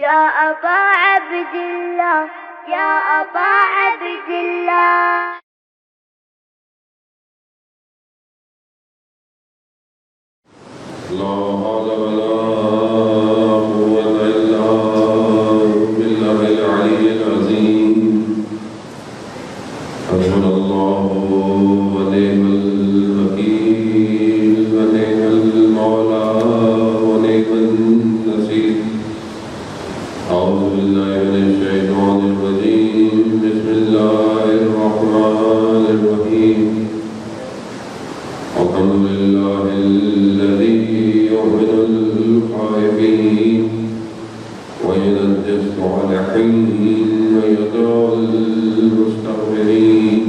يا أبا عبد الله يا أبا عبد الله. لا حول ولا قوة إلا بالله العلي العظيم. حسبنا الله ونعم الوكيل ونعم المولى ونعم النصير. أعوذ بالله من الشيطان الرجيم. بسم الله الرحمن الرحيم. الحمد لله الذي يؤمن الخائفين وينجي الصالحين ويدعو المستغفرين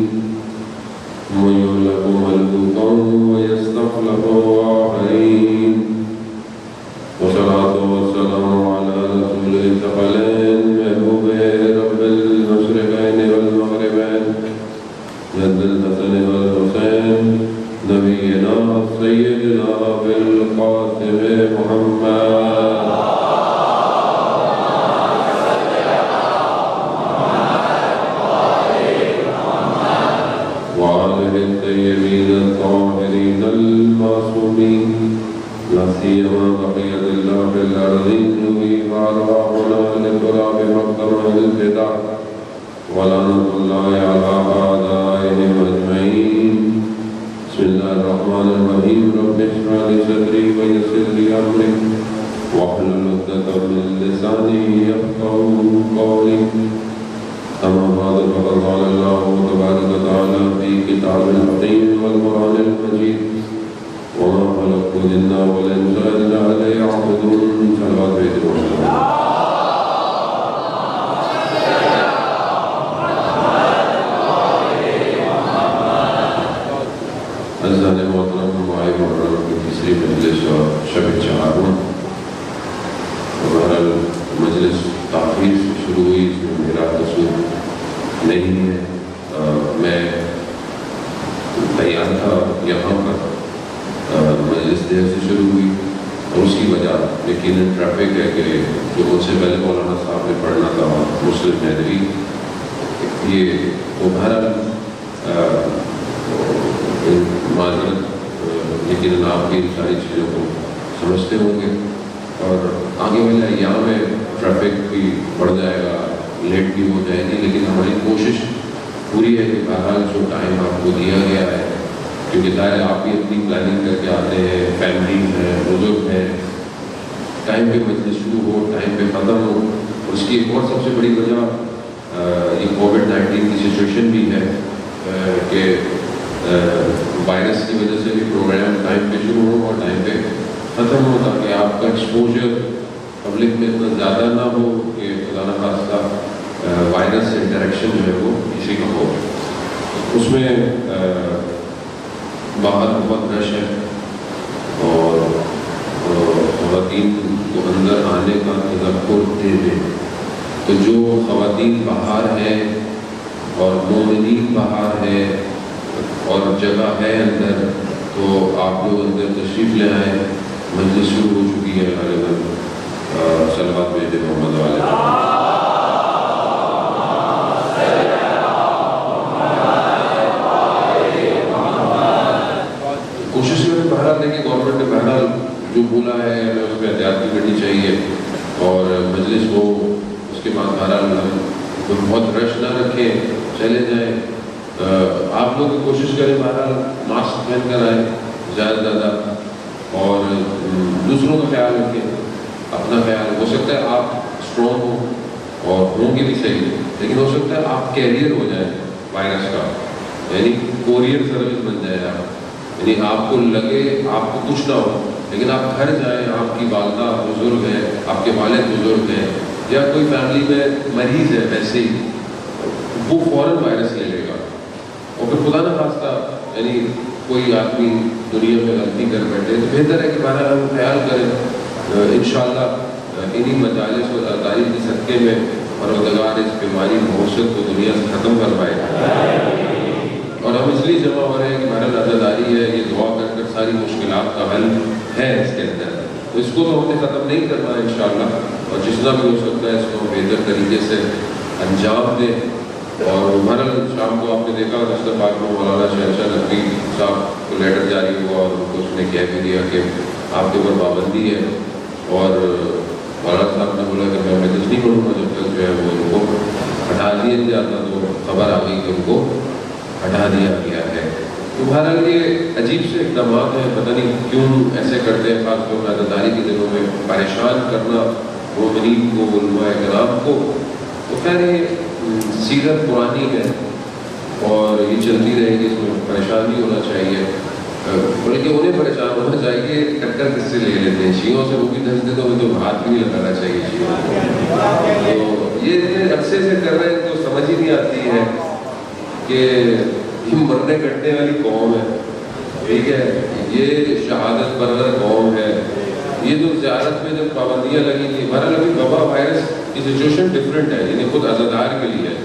ويهلك ملكا ويستخلف آخرين. والصلاة والسلام على رسول الثقلين محبوب رب المشرقين والمغربين جد الحسن والحسين نبينا سيدنا بالقاسم محمد وآله الطيبين الطاهرين المعصومين. لا سيما بقية الله في الأرضين وإبارهنا للتراب مقدمة البدع ولعنة الله على أعدائهم أجمعين. بسم الله الرحمن الرحيم. رب اشرح لي صدري ويسر لي امري واحلل عقدة من لساني يفقهوا قولي. اما بعد فقد قال الله تبارك وتعالى في كتاب الحكيم والقرآن المجيد وما خلقت الجن والانس الا ليعبدون. صلوات عزیزان محترم ہمارے محرم کی تیسری مجلس اور شب چہارم. بہرحال مجلس تاخیر سے شروع ہوئی، اس میں میرا قصور نہیں ہے. میں تیار تھا یہاں پر، مجلس دیر سے شروع ہوئی اور اس کی وجہ یقیناً ٹریفک ہے کہ جو ان سے پہلے مولانا صاحب نے پڑھنا تھا مسلم حیدری یہ تو بہرحال معذرت، لیکن آپ کی ساری چیزوں کو سمجھتے ہوں گے اور آگے والے ایام میں ٹریفک بھی بڑھ جائے گا، لیٹ بھی ہو جائے گی، لیکن ہماری کوشش پوری ہے کہ بہرحال جو ٹائم آپ کو دیا گیا ہے، کیونکہ ظاہر آپ بھی اپنی پلاننگ کر کے آتے ہیں، فیملی ہے، بزرگ ہے، ٹائم پہ مجلس شروع ہو، ٹائم پہ ختم ہو. اس کی ایک اور سب سے بڑی وجہ یہ کووڈ-19 کی سچویشن بھی ہے کہ وائرس کی وجہ سے بھی پروگرام ٹائم پہ شروع ہو اور ٹائم پہ ختم ہو، تاکہ آپ کا ایکسپوجر پبلک میں اتنا زیادہ نہ ہو کہ خدا نخواستہ وائرس سے انٹریکشن جو ہے وہ کسی کا ہو. اس میں باہر بہت رش ہے اور خواتین کو اندر آنے کا تذکر دے دیں. تو جو خواتین باہر ہیں اور مومنین باہر ہیں اور جگہ ہے اندر، تو آپ لوگ اندر تشریف لے آئیں. مجلس شروع ہو چکی ہے. غالباً صلوات بھیجے محمد والے. کوشش میں بہرحال ہے کہ گورنمنٹ نے بہرحال جو بولا ہے ہمیں اس میں احتیاط بھی کرنی چاہیے اور مجلس ہو. اس کے بعد بہرحال بہت رش نہ رکھیں، چلے جائیں. آپ لوگ کوشش کریں بہرحال ماسک پہن کر آئیں زیادہ سے زیادہ اور دوسروں کا خیال رکھیں، اپنا خیال. ہو سکتا ہے آپ اسٹرانگ ہوں اور ہوں گے بھی صحیح، لیکن ہو سکتا ہے آپ کیریئر ہو جائیں وائرس کا، یعنی کوریئر سروس بن جائے آپ. یعنی آپ کو لگے آپ کو کچھ نہ ہو، لیکن آپ گھر جائیں، آپ کی والدہ بزرگ ہے، آپ کے والد بزرگ ہیں، یا کوئی فیملی میں مریض ہے ویسے ہی، وہ فوراً وائرس لے لے گا. اور پھر خدا نہ خواستہ یعنی کوئی آدمی دنیا میں غلطی کر بیٹھے تو بہتر ہے کہ بہرحال ہم خیال کریں. انشاءاللہ انہی مجالس و ذاتاری کی صدقے میں پروردگار اس بیماری موثر کو دنیا سے ختم کر پائے. اور ہم اس لیے جمع ہو رہے ہیں کہ بہرحال عزاداری ہے، یہ دعا کر کر ساری مشکلات کا حل ہے اس کے اندر. تو اس کو تو ہم نے ختم نہیں کرنا ہے انشاءاللہ، اور جتنا بھی ہو سکتا ہے اس کو بہتر طریقے سے انجام دیں. اور بہرحال شام کو آپ نے دیکھا رشتہ پاک میں مولانا شہنشاہ نقوی صاحب کو لیٹر جاری ہوا اور ان کو اس نے کہہ بھی دیا کہ آپ کے اوپر پابندی ہے، اور مولانا صاحب نے بولا کہ میں محنت نہیں کروں گا جب تک جو ہے وہ ان کو ہٹا دیا جاتا. تو خبر آ گئی کہ ان کو ہٹا دیا گیا ہے. تو بہرحال یہ عجیب سے اقدامات ہیں، پتہ نہیں کیوں ایسے کرتے ہیں، خاص طور پر عزاداری کے دنوں میں پریشان کرنا مومنین کو، علماء کرام کو. تو خیر یہ سیرت پرانی ہے اور یہ چلتی رہے گی، اس میں پریشان نہیں ہونا چاہیے، بلکہ انہیں پریشان ہونا چاہیے ٹکر کس سے لے لیتے ہیں. شیعوں سے وہ بھی دھس دیتے ہیں تو ہاتھ بھی نہیں لگانا چاہیے شیعوں کو. تو یہ اتنے عرصے سے کر رہے ہیں تو سمجھ ہی نہیں آتی ہے کہ یہ مرنے کٹنے والی قوم ہے، ٹھیک ہے، یہ شہادت پرور قوم ہے. یہ تو زیارت میں جب پابندیاں لگی تھیں، بہرحال ابھی وبا وائرس کی سچویشن ڈفرینٹ ہے، یعنی خود عزادار کے لیے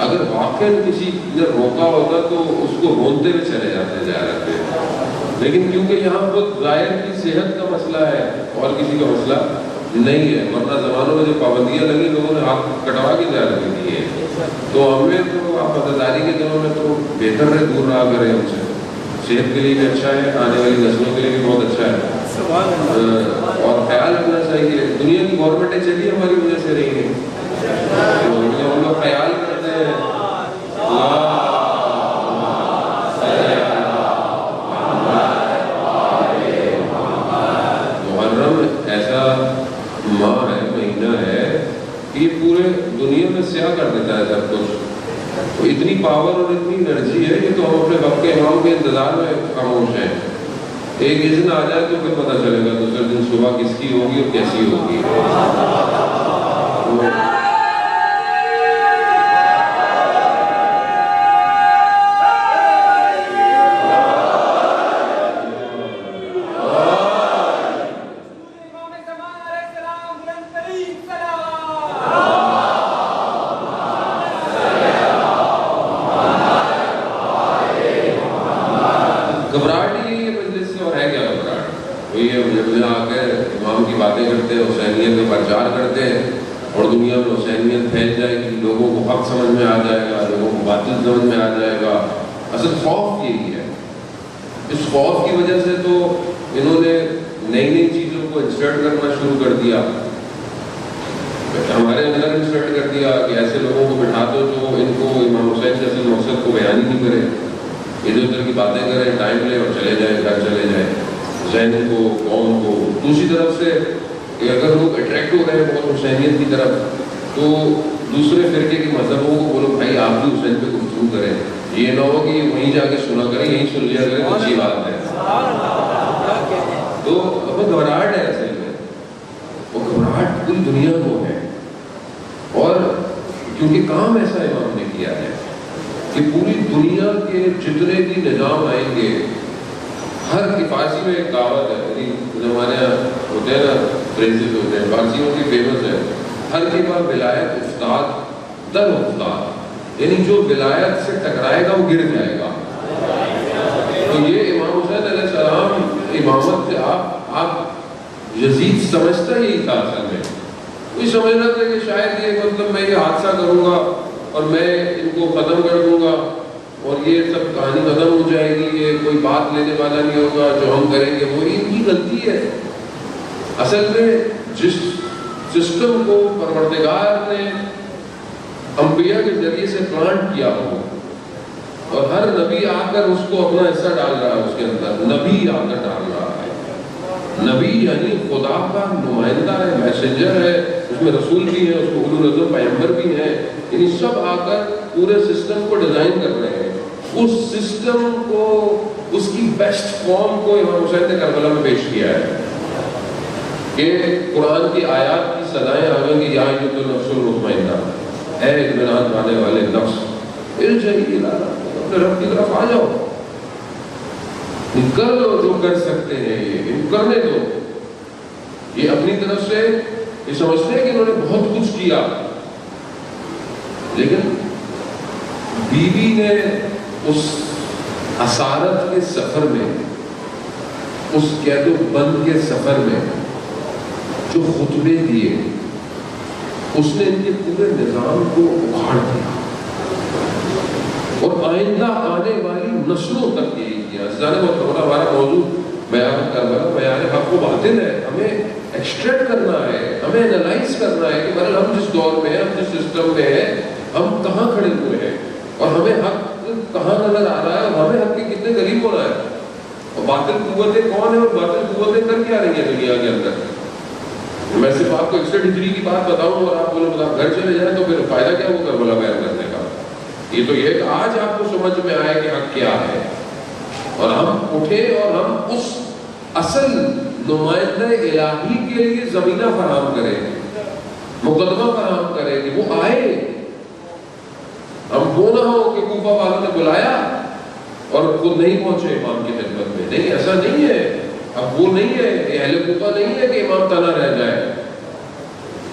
اگر واقعی کسی نے روکا ہوتا تو اس کو رونتے ہوئے چلے جاتے ہیں زیارت میں، لیکن کیونکہ یہاں خود ظاہر کی صحت کا مسئلہ ہے اور کسی کا مسئلہ نہیں ہے. ورنہ زمانوں میں جب پابندیاں لگی لوگوں نے ہاتھ کٹوا کے زیارت میں دی ہے. تو ہمیں تو آپ عزاداری کے دنوں میں تو بہتر ہے دور رہا کریں ہم سے، صحت کے لیے بھی اچھا ہے، آنے والی نسلوں کے لیے بھی بہت اچھا ہے. اور خیال رکھنا چاہیے، دنیا کی گورنمنٹیں چلی ہماری وجہ سے رہی ہیں، ہم لوگ خیال کرتے ہیں. محرم ایسا ماہ ہے، مہینہ ہے کہ یہ پورے دنیا میں سیاہ کر دیتا ہے سب کچھ. تو اتنی پاور اور اتنی انرجی ہے کہ تو ہم اپنے وقت کے امام کے انتظار میں خاموش ہیں. ایک دن آ جائے تو پھر پتہ چلے گا دوسرے دن صبح کس کی ہوگی اور کیسی ہوگی. گھبراہٹ ہی ہے مجلس سے، اور ہے کیا گھبراہٹ؟ وہی ہے جب یہاں آ کر امام کی باتیں کرتے ہیں، حسینیت کا پرچار کرتے ہیں اور دنیا میں حسینیت پھیل جائے گی، لوگوں کو حق سمجھ میں آ جائے گا، لوگوں کو باطل سمجھ میں آ جائے گا. اصل خوف یہی ہے. اس خوف کی وجہ سے تو انہوں نے نئی نئی چیزوں کو انسرٹ کرنا شروع کر دیا، ہمارے اندر انسرٹ کر دیا کہ ایسے لوگوں کو بٹھا دو جو ان کو امام حسین کے اصل مقصد کو بیان ہی نہیں کرے، ادھر ادھر کی باتیں کریں، ٹائم لیں اور چلے جائیں، گھر چلے جائیں. ذہن کو، قوم کو. دوسری طرف سے کہ اگر لوگ اٹریکٹ ہو رہے ہیں بہت حسینیت کی طرف تو دوسرے فرقے کے مذہبوں کو بولو بھائی آپ بھی حسین پہ گفتگو کریں. یہ نہ ہو کہ وہیں جا کے سنا کریں، یہیں سن لیا کریں، اچھی بات ہے. تو اب گھبراہٹ ہے اصل میں، وہ گھبراہٹ پوری دنیا کو ہے. اور کیونکہ کام ایسا امام نے کیا ہے کہ پوری دنیا کے جتنے بھی نظام آئیں گے، ہر فارسی میں ایک کہاوت ہے، ہمارے یہاں ہوتے ہیں نا فریزز ہوتے ہیں، فارسیوں کی فیمس ہے، ہر کے بعد ولایت استاد در استاد، یعنی جو ولایت سے ٹکرائے گا وہ گر جائے گا. تو یہ امام حسین علیہ السلام امامت سے آپ یزید سمجھتا ہی تھا اصل میں. کوئی سمجھنا تھا کہ شاید یہ مطلب میں یہ حادثہ کروں گا اور میں ان کو ختم کر دوں گا اور یہ سب کہانی ختم ہو جائے گی، یہ کوئی بات لینے والا نہیں ہوگا، جو ہم کریں گے وہ ان کی غلطی ہے. اصل میں جس سسٹم کو پروردگار نے انبیاء کے ذریعے سے پلانٹ کیا ہو اور ہر نبی آ کر اس کو اپنا حصہ ڈال رہا ہے، اس کے اندر نبی آ کر ڈال رہا ہے. نبی یعنی خدا کا نمائندہ ہے، میسنجر ہے، اس میں رسول بھی ہے، اس میں اولو العزم پیغمبر بھی ہے، یعنی سب آ کر پورے سسٹم کو ڈیزائن کر رہے ہیں. اس سسٹم کو، اس کی بیسٹ فارم کو امام حسین نے کربلا میں پیش کیا ہے کہ قرآن کی آیات کی صدائیں آئیں گی، یا ایھا النفس المطمئنہ، اے اطمینان پانے والے نفس، ارجعی الی ربک، اپنے رب کی طرف آ جاؤ، کر لو جو کر سکتے ہیں، یہ کرنے دو. یہ اپنی طرف سے یہ سمجھتے ہیں کہ انہوں نے بہت کچھ کیا، لیکن بیوی نے اس اسارت کے سفر میں، اس قید و بند کے سفر میں جو خطبے دیے اس نے ان کے پورے نظام کو اکھاڑ دیا اور آئندہ آنے والی نسلوں تک یہی کیا. ہمارا موضوع بیان کربلا بیان حق و باطل ہے. ہمیں ایکسٹریکٹ کرنا ہے, ہمیں انالائز کرنا ہے کہ ہم جس دور میں ہیں, ہم جس سسٹم میں ہیں, ہم کہاں کھڑے ہوئے ہیں اور ہمیں حق کہاں نظر آ رہا ہے اور ہمیں حق کے کتنے قریب ہونا ہے, اور باطل قوتیں کون ہیں اور باطل قوتیں کر کیا رہی ہیں دنیا کے اندر. میں صرف آپ کو 61 ہجری کی بات بتاؤں اور آپ بولے آپ گھر چلے جائیں تو پھر فائدہ کیا وہ کربلا بیان کرنے کا. یہ تو یہ کہ آج آپ کو سمجھ میں آئے کہ حق کیا ہے اور ہم اٹھے اور ہم اس اصل نمائندہ الہی کے لیے زمینہ فراہم کریں, مقدمہ فراہم کریں کہ وہ آئے. ہم وہ نہ ہو کہ کوفہ والوں نے بلایا اور خود نہیں پہنچے امام کی خدمت میں. نہیں, ایسا نہیں ہے. اب وہ نہیں ہے, یہ اہل کوفہ نہیں ہے کہ امام تنا رہ جائے.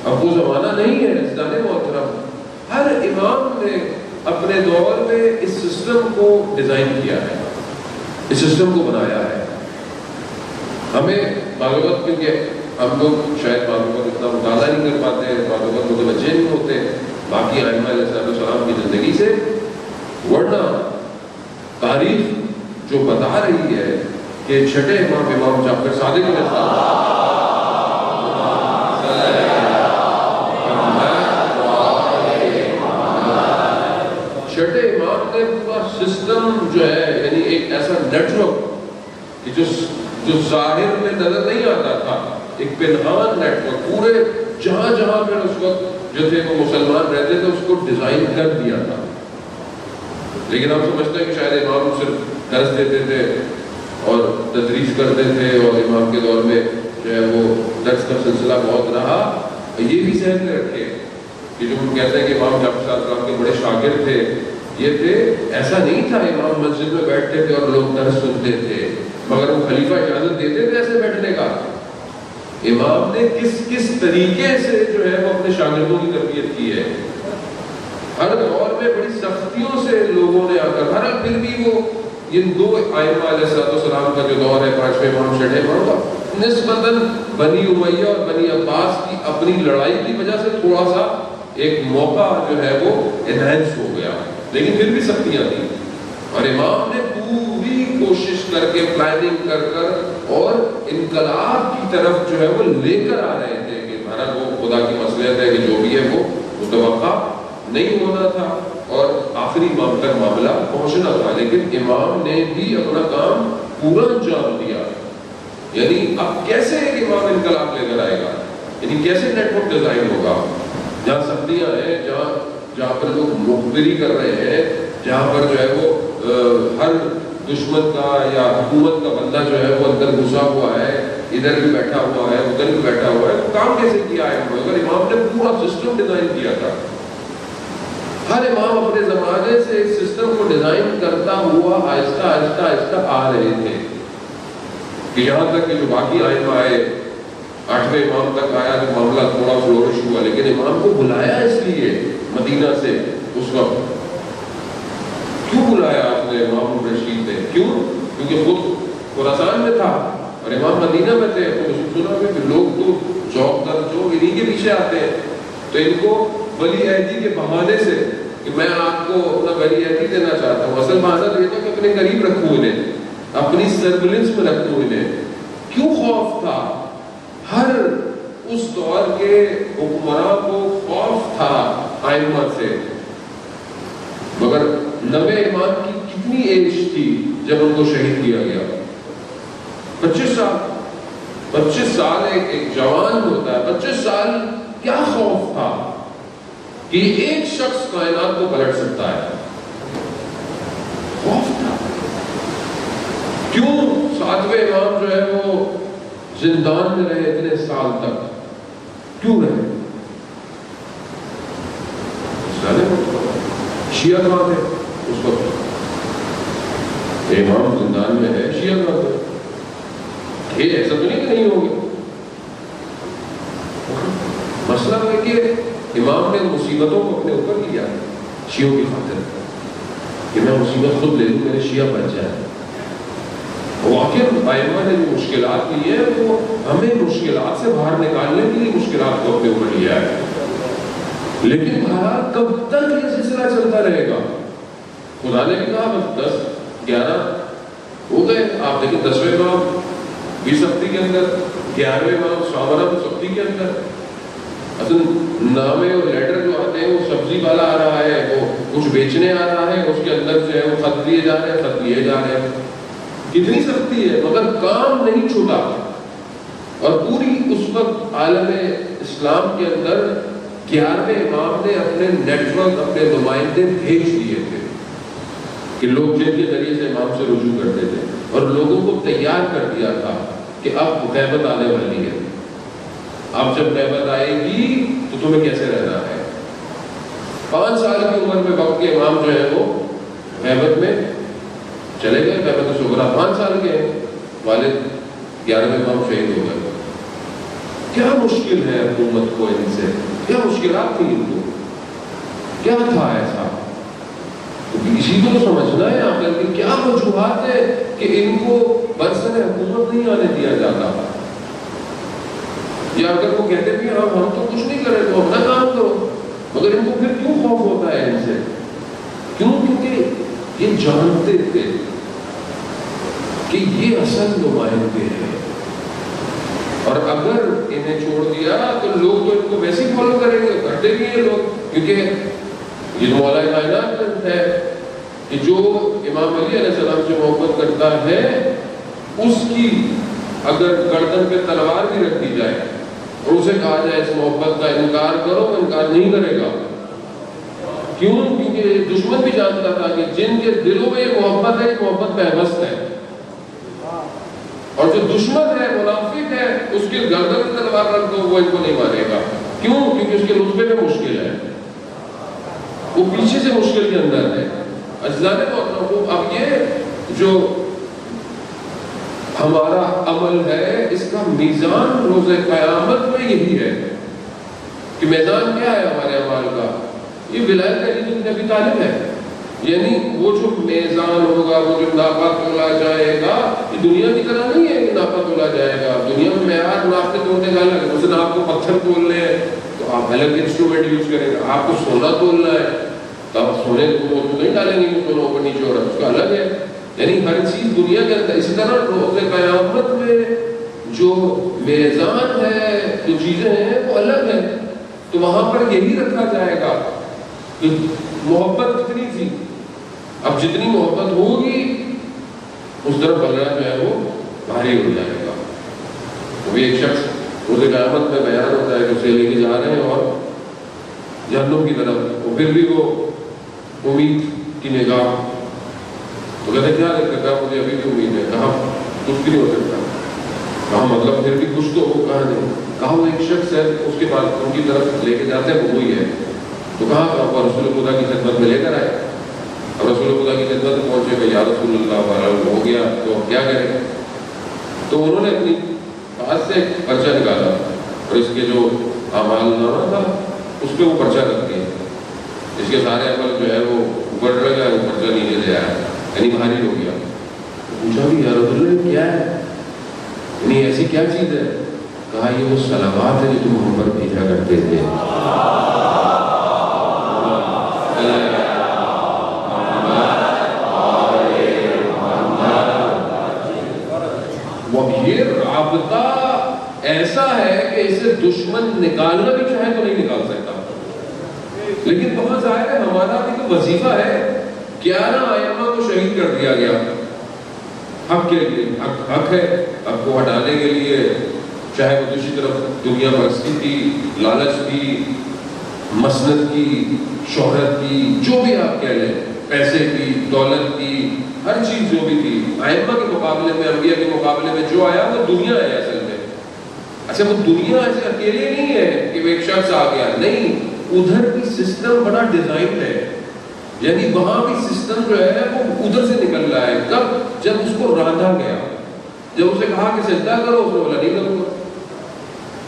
اب وہ زمانہ نہیں ہے. عزیزان محترم, ہر امام نے اپنے دور میں اس سسٹم کو ڈیزائن کیا ہے, اس سسٹم کو بنایا ہے. ہمیں معلومات, کیونکہ ہم لوگ شاید معلومات اتنا مطالعہ نہیں کر پاتے, معلومات متوجہ نہیں ہوتے باقی ائمہ علیہ السلام کی زندگی سے, ورنہ تاریخ جو بتا رہی ہے کہ چھٹے امام جعفر صادق علیہ السلام چھٹے امام نے پورا سسٹم جو ہے, یعنی ایک ایسا نیٹورک کہ جو ظاہر میں نظر نہیں آتا تھا, ایک پنہان نیٹورک پورے جہاں جہاں پہ اس وقت جو تھے وہ مسلمان رہتے تھے اس کو ڈیزائن کر دیا تھا. لیکن ہم سمجھتے ہیں کہ شاید امام صرف درس دیتے تھے اور تدریس کرتے تھے اور امام کے دور میں جو ہے وہ درس کا سلسلہ بہت رہا. یہ بھی ذہن میں رکھے کہ جو ہم کہتے ہیں کہ امام جعفر صادق کے بڑے شاگرد تھے, یہ تھے, ایسا نہیں تھا امام مسجد میں بیٹھتے تھے اور لوگ درس سنتے تھے مگر وہ خلیفہ اجازت دیتے تھے ایسے بیٹھنے کا. امام نے کس طریقے سے جو ہے وہ اپنے شاگردوں کی تربیت کی ہے. ہر دور میں بڑی سختیوں سے لوگوں نے آ کر, ہر پھر بھی وہ ان دو ائمہ علیہ السلام کا جو دور ہے, پانچویں امام چھٹے امام کا, نسبتاً بنی امیہ اور بنی عباس کی اپنی لڑائی کی وجہ سے تھوڑا سا ایک موقع جو ہے وہ انہینس ہو گیا, لیکن پھر بھی سختیاں تھیں. اور امام نے پوری کوشش کر کے پلاننگ کر کر اور انقلاب کی طرف جو ہے وہ لے کر آ رہے تھے کہ ہمارا وہ خدا کی مصلحت ہے کہ جو بھی ہے وہ متوقع نہیں ہونا تھا اور آخری امام تک معاملہ پہنچنا تھا. لیکن امام نے بھی اپنا کام پورا انجام دیا. یعنی اب کیسے ایک امام انقلاب لے کر آئے گا, یعنی کیسے نیٹ ورک ڈیزائن ہوگا جہاں سختیاں ہیں, جہاں پر لوگ مخبری کر رہے ہیں, جہاں پر جو ہے وہ ہر دشمن کا یا حکومت کا بندہ جو ہے وہ اندر گھسا ہوا ہے, ادھر بھی بیٹھا ہوا ہے ادھر بھی بیٹھا ہوا ہے. کام کیسے کیا ہے اگر امام نے پورا سسٹم ڈیزائن کیا تھا. ہر امام اپنے زمانے سے اس سسٹم کو ڈیزائن کرتا ہوا آہستہ آہستہ آہستہ آ رہے تھے کہ یہاں تک کہ جو باقی ائمہ آئے, 8ویں امام تک آیا تو معاملہ تھوڑا فلورش ہوا. لیکن امام کو بلایا اس لیے مدینہ سے, اس وقت کیوں بلایا آپ نے امام رشید نے, کیوں؟ کیونکہ خود خراسان میں تھا اور امام مدینہ میں تھے. تو سنا کہ لوگ تو ذوق در جو انہیں کے پیچھے آتے ہیں, تو ان کو ولی عہدی کے بہانے سے کہ میں آپ کو اپنا ولی عہدی دینا چاہتا ہوں, اصل مقصد یہ تھا کہ اپنے قریب رکھوں انہیں, اپنی سرولنس میں رکھوں انہیں. کیوں خوف تھا؟ ہر اس دور کے حکمراں کو خوف تھا ائمہ سے. مگر 90 امام کی کتنی ایج تھی جب ان کو شہید کیا گیا؟ 25 سال ایک جوان ہوتا ہے. 25 سال کیا خوف تھا کہ ایک شخص کائنات کو پلٹ سکتا ہے. خوف تھا. کیوں 7ویں امام جو ہے وہ زندان میں رہے اتنے سال تک؟ کیوں رہے؟ شیعہ کہاں تھے اس وقت؟ امام زندان میں ہے, شیعہ کہاں تھے؟ یہ ایسا تو نہیں کہ نہیں ہوگا. مسئلہ ہے کہ امام نے مصیبتوں کو اپنے اوپر لیا شیعوں کی خاطر کہ میں مصیبت خود لے لوں, میرے شیعہ بچ جائے. واقعی ائمہ نے جو مشکلات لی ہیں وہ ہمیں مشکلات سے باہر نکالنے کے لیے مشکلات کو اپنے اوپر لیا ہے، لیکن بہرحال کب تک یہ سلسلہ چلتا رہے گا؟ خدا نے بھی کہا بس 10-11 ہو گئے. آپ دیکھیں 10ویں باب 20 ہفتے کے اندر، 11ویں باب شاورہ 20 ہفتے کے اندر. اصل نامے اور لیٹر جو آتے ہیں وہ سبزی والا آ رہا ہے، وہ کچھ بیچنے آ رہا ہے، اس کے اندر جو ہے وہ خط لیے جا رہے ہیں، خط لیے جا رہے ہیں. کتنی سختی ہے مگر کام نہیں چھوٹا. اور پوری اس وقت عالم اسلام کے اندر 11ویں امام نے اپنے نیٹ ورک، اپنے نمائندے بھیج دیے تھے کہ لوگ جن کے ذریعے سے امام سے رجوع کرتے تھے، اور لوگوں کو تیار کر دیا تھا کہ اب غیبت آنے والی ہے. اب جب غیبت آئے گی تو تمہیں کیسے رہنا ہے. 5 سال کی عمر میں وقت کے امام جو ہے وہ غیبت میں چلے گئے. غیبت صغریٰ 5 سال کے والد 11ویں امام شہید ہو گئے. کیا مشکل ہے حکومت کو ان سے؟ کیا مشکلات تھی ان کو؟ کیا تھا ایسا؟ اسی کو تو سمجھنا ہے آپ کہ کیا وجوہات ہے کہ ان کو برسر حکومت نہیں آنے دیا جاتا. یا اگر وہ کہتے بھی ہم تو کچھ نہیں کریں تو اپنا کام کرو، مگر ان کو پھر کیوں خوف ہوتا ہے ان سے؟ کیوں؟ کیونکہ یہ جانتے تھے کہ یہ اصل نمائندے ہیں، اور اگر انہیں چھوڑ دیا تو لوگ تو ان کو ویسے ہی فالو کریں گے. کرتے بھی ہیں لوگ، کیونکہ یہ مولا کائنات ہے کہ جو امام علی علیہ السلام سے محبت کرتا ہے اس کی اگر گردن پہ تلوار بھی رکھ دی جائے اور اسے کہا جائے اس محبت کا انکار کرو، وہ انکار نہیں کرے گا. کیوں؟ کیونکہ دشمن بھی جانتا تھا کہ جن کے دلوں میں یہ محبت ہے، یہ محبت پیوست ہے، اور جو دشمن ہے، منافق ہے، اس کی گردن پہ تلوار رکھ دو وہ ان کو نہیں مانے گا. کیوں؟ کیونکہ اس کے رتبے میں مشکل ہے، وہ پیچھے سے مشکل کے اندر ہے. عزیزان محترم، اب یہ جو ہمارا عمل ہے اس کا میزان روز قیامت میں یہی ہے کہ میزان کیا ہے ہمارے اعمال کا؟ یہ ولایت علی بن ابی طالب ہے. یعنی وہ جو میزان ہوگا، وہ جو ناپا تولا جائے گا، یہ دنیا کی طرح نہیں ہے کہ ناپا تولا جائے گا. دنیا میں معیار ناپتے تولنے کا الگ ہے. مثلا آپ کو پتھر تولنے ہیں تو آپ الگ انسٹرومنٹ یوز کریں گے. آپ کو سونا تولنا ہے تو آپ سونے کو نہیں ڈالیں گے کہ سونا اوپر نیچے ہو رہا ہے، اس کا الگ ہے. یعنی ہر چیز دنیا کے اندر. اسی طرح روز قیامت میں جو میزان ہے، جو چیزیں ہیں وہ الگ ہیں. تو وہاں پر یہی رکھا جائے گا کہ محبت کتنی تھی. اب جتنی محبت ہوگی اس طرف بلرا جو ہے وہ بھاری ہو جائے گا. وہ ایک شخص روز قیامت میں بیان ہوتا ہے کہ اسے لے کے جا رہے ہیں اور جہنم کی طرف، وہ پھر بھی وہ امید کی نگاہ. تو کہتے کیا کہا مجھے ابھی بھی امید ہے. کہا کچھ بھی نہیں ہو سکتا. کہا مطلب پھر بھی کچھ تو ہو. کہا نہیں. کہا وہ ایک شخص ہے اس کے بعد ان کی طرف لے کے جاتے ہیں وہ وہی ہے. تو کہا رسول خدا کی خدمت میں لے کر آئے. اب رسول خدا کی خدمت میں پہنچے کہ یا رسول اللہ ہو گیا تو کیا کریں. تو انہوں نے اپنی پاس سے ایک پرچہ نکالا اور اس کے جو اعمال نامہ تھا اس پہ وہ پرچہ رکھ دیا. اس کے سارے عمل جو ہے وہ اوپر رہ گیا، وہ پرچہ نیچے لے آیا، یعنی بھاری ہو گیا. پوچھا بھی یا رسول اللہ کیا ہے، یعنی ایسی کیا چیز ہے؟ کہا یہ وہ صلوات ہے جو تم ہم پر بھیجا کرتے تھے. یہ رابطہ ایسا ہے کہ اسے دشمن نکالنا بھی چاہے تو نہیں نکال سکتا. لیکن بہت ظاہر ہے ہمارا بھی تو وظیفہ ہے. 11 ائمہ کو شہید کر دیا گیا حق کے لیے. حق ہے، حق کو ہٹانے کے لیے، چاہے وہ دوسری طرف دنیا پرستی کی، لالچ کی، مسند کی، شہرت کی، جو بھی آپ کہہ لیں، پیسے کی، دولت کی، ہر چیز جو بھی تھی. ائمہ کے مقابلے میں، انبیاء کے مقابلے میں جو آیا وہ دنیا ہے اصل میں. اچھا وہ دنیا ایسے اکیلے نہیں ہے کہ وہ ایک شخص آ گیا، نہیں، ادھر بھی سسٹم بڑا ڈیزائن ہے. یعنی وہاں بھی سسٹم جو ہے وہ ادھر سے نکل رہا ہے. کب؟ جب اس کو راندا گیا، جب اسے کہا کہ سجدہ کرو، اس نے بولا نہیں کروں گا.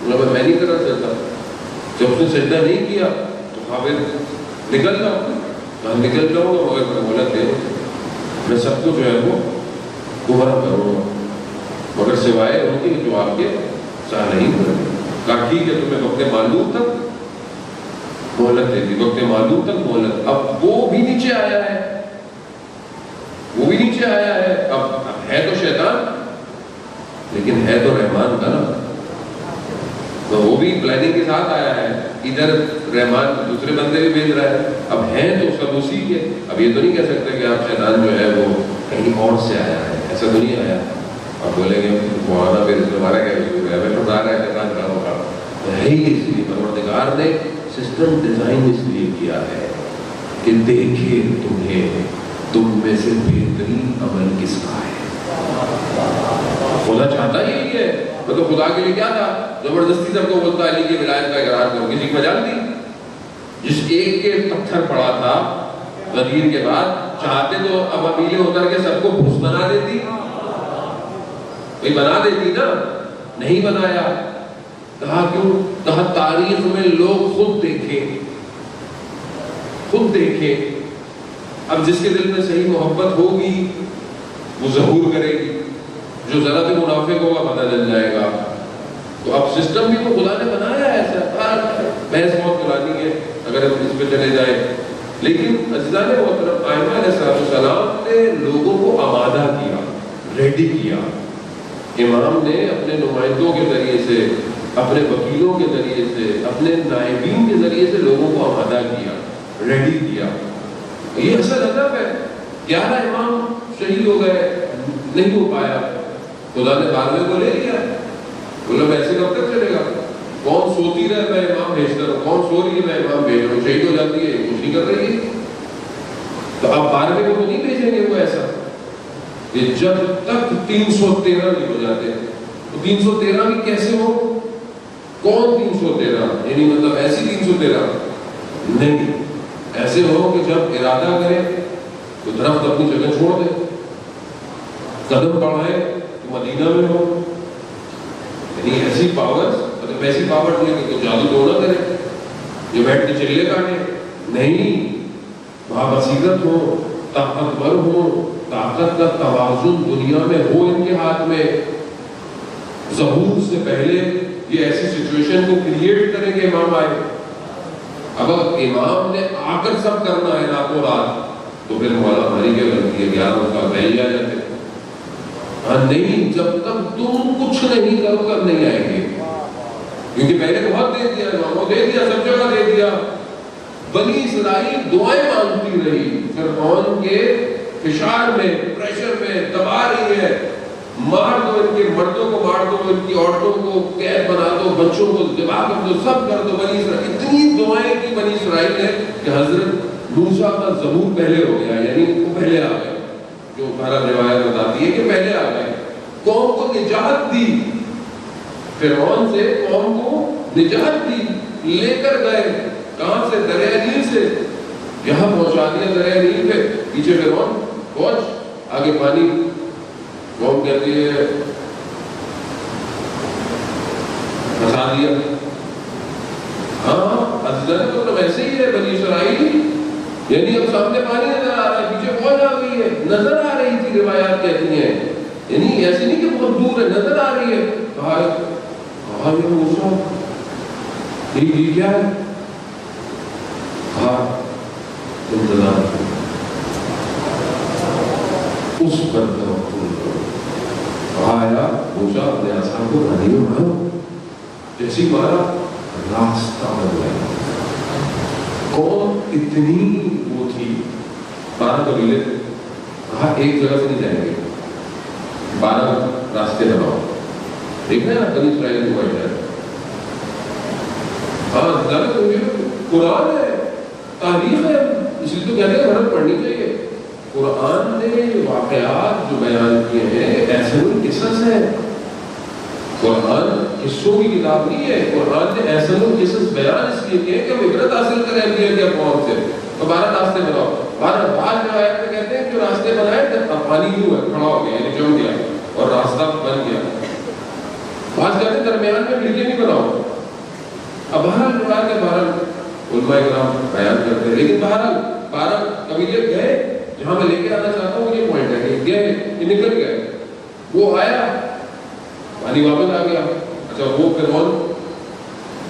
بولا میں نہیں کرا سجدہ. جب اس نے سجدہ نہیں کیا تو کہا پھر نکل جاؤ. کہا نکل جاؤں گا مگر میں مہلت دے، میں سب کو جو ہے وہ گمراہ کروں گا. مگر سوائے ان کے جو آپ کے صالحین کریں. کہا ٹھیک ہے تمہیں وقت معلوم تک مہلت دے دی, وقت معلوم تک مہلت. اب وہ بھی نیچے آیا ہے, وہ بھی نیچے آیا ہے. اب ہے تو شیطان لیکن ہے تو رحمان کا نا, تو وہ بھی پلاننگ کے ساتھ آیا ہے. ادھر رحمان دوسرے بندے بھی بھیج رہا ہے. اب ہیں تو سب اسی کے. اب یہ تو نہیں کہہ سکتے کہ آپ شیطان جو ہے وہ کہیں اور سے آیا ہے, ایسا تو نہیں آیا. آپ بولیں گے وہ آنا پھر ہمارا کیا قصور ہے, ہمیں بتا رہا ہے شیطان کا ہوگا. تو ہے ہی اس لیے پروردگار نے سسٹم ڈیزائن اس لیے کیا ہے کہ دیکھے تمہیں تم میں سے بہترین عمل کس کا ہے. خدا چاہتا ہی یہی ہے. تو خدا کے لیے کیا تھا, زبردستی سب کو بولتا علی کی ولایت کا اقرار کرو. کسی کو مجال دی, جس ایک کے پتھر پڑا تھا غدیر کے بعد, چاہتے تو اب امیلے اتر کے سب کو بھوس بنا دیتی, کوئی بنا دیتی نا, نہیں بنایا. کہا کیوں؟ کہا تاریخ میں لوگ خود دیکھیں, خود دیکھیں. اب جس کے دل میں صحیح محبت ہوگی وہ ظہور کرے گی, جو ذرا بھی منافق ہوگا پتہ چل جائے گا. تو اب سسٹم بھی تو خدا نے بنایا ہے ایسا. بحث بہت پرانی ہے اگر ہم اس پہ چلے جائیں, لیکن عزیزان محترم ائمہ علیہ السلام نے لوگوں کو آمادہ کیا, ریڈی کیا. امام نے اپنے نمائندوں کے ذریعے سے, اپنے وکیلوں کے ذریعے سے, اپنے نائبین کے ذریعے سے لوگوں کو آمادہ کیا, ریڈی کیا. یہ اصل ہدف ہے. 11 امام شہید ہو گئے, نہیں ہو پایا. خدا نے 12ویں کو لے لیا. بولو ایسے کب تک چلے گا؟ کون سوتی رہے میں امام بھیجتا رہوں, کون سو رہی ہے میں امام بھیج رہا ہوں, شہید ہو جاتی ہے کچھ نہیں کر رہی ہے. تو اب 12ویں کو نہیں بھیجیں گے وہ ایسا, کہ جب تک 313 نہیں ہو جاتے. تو 313 بھی کیسے ہو؟ کون 313؟ یعنی مطلب ایسی 313 نہیں, ایسے ہو کہ جب ارادہ کرے تو درخت اپنی جگہ چھوڑ دے, قدم بڑھائے تو مدینہ میں ہو. یعنی ایسی پاور, مطلب ایسی پاور نہیں کہ جادو تو نہ کرے جو بیٹھ کے چلے کاٹے, نہیں. وہاں بصیرت ہو, طاقتور ہو, طاقت کا توازن دنیا میں ہو ان کے ہاتھ میں. ظہور سے پہلے یہ ایسی سچویشن کو کریٹ کریں کہ امام آئے. اب امام نے آ کر سب کرنا ہے راتوں رات, تو پھر مولا ہماری کیا غلطی ہے, 11 سال پہلے آ جاتے. ہاں نہیں, جب تک تم کچھ نہیں کرو گے نہیں آئیں گے, کیونکہ پہلے بہت دے دیا, اماموں دے دیا, سب جگہ دے دیا. بنی اسرائیل دعائیں مانگتی رہی, فرعون کے فشار میں, پریشر میں دبا رہی ہے, مار دو ان کے مردوں کو, مار دو ان کی عورتوں کو, قید بنا دو, بچوں کو ذبح کر دو, سب کر دو. بنی اسرائیل اتنی دعائیں کی بنی اسرائیل نے کہ حضرت موسیٰ کا ظہور پہلے ہو گیا, یعنی وہ پہلے آ گئے. جو بہرحال روایت بتاتی ہے کہ پہلے آ گئے, قوم کو نجات دی, فرعون سے قوم کو نجات دی, لے کر گئے. کہاں سے؟ دریا نیل سے. یہاں پہنچا دیا دریا نیل پہ, پیچھے فرعون پہنچ, آگے پانی. قوم کہتی ہے پھنسا دیا. ہاں حضرت تو ویسے ہی ہے بنی اسرائیل, یعنی اب سامنے پانی نظر آ رہا ہے, پیچھے فوج آ گئی ہے, نظر آ رہی تھی, روایات کہتی ہیں. یعنی ایسے نہیں کہ بہت دور ہے, نظر آ رہی ہے. کہا یہ موسیٰ یہ کیا ہے؟ کہا انتظار اس پر توکل کرو. آیا موسیٰ اپنے آسان کو پانی میں مارو, جیسی مارا راستہ بن گیا. کون اتنی وہ تھی, 12 قبیلے. کہا ایک جگہ سے نہیں جائیں گے, 12 راستے بناؤ. دیکھنا ہے نا بنی اسرائیل کو ہے. ہاں زیادہ قرآن ہے, تاریخ ہے, اس لیے تو کہتے ہیں ہمیں پڑھنی چاہیے. قرآن نے واقعات جو بیان کیے ہیں ایسے قصص ہیں. قرآن قصوں کی کتاب نہیں ہے. قرآن نے ایسے قصص بیان اس لیے کیے کہ ہم عبرت حاصل کریں انبیاء کے قوم سے. تو 12 راستے بناؤ. 12 بعض روایت میں کہتے ہیں جو راستے بنائے تھے پانی یوں ہے, کھڑا ہو گیا, یعنی جم گیا اور راستہ بن گیا. بعض کہتے ہیں درمیان میں کھڑکی نہیں بناؤ. اب بہرحال روایت کے 12 علماء کرام بیان کرتے ہیں, لیکن بہرحال 12 قبیلے گئے. جہاں میں لے کے آنا چاہتا ہوں یہ پوائنٹ ہے کہ گئے, یہ نکل گئے. وہ آیا پانی واپس آ گیا. اچھا وہ فرعون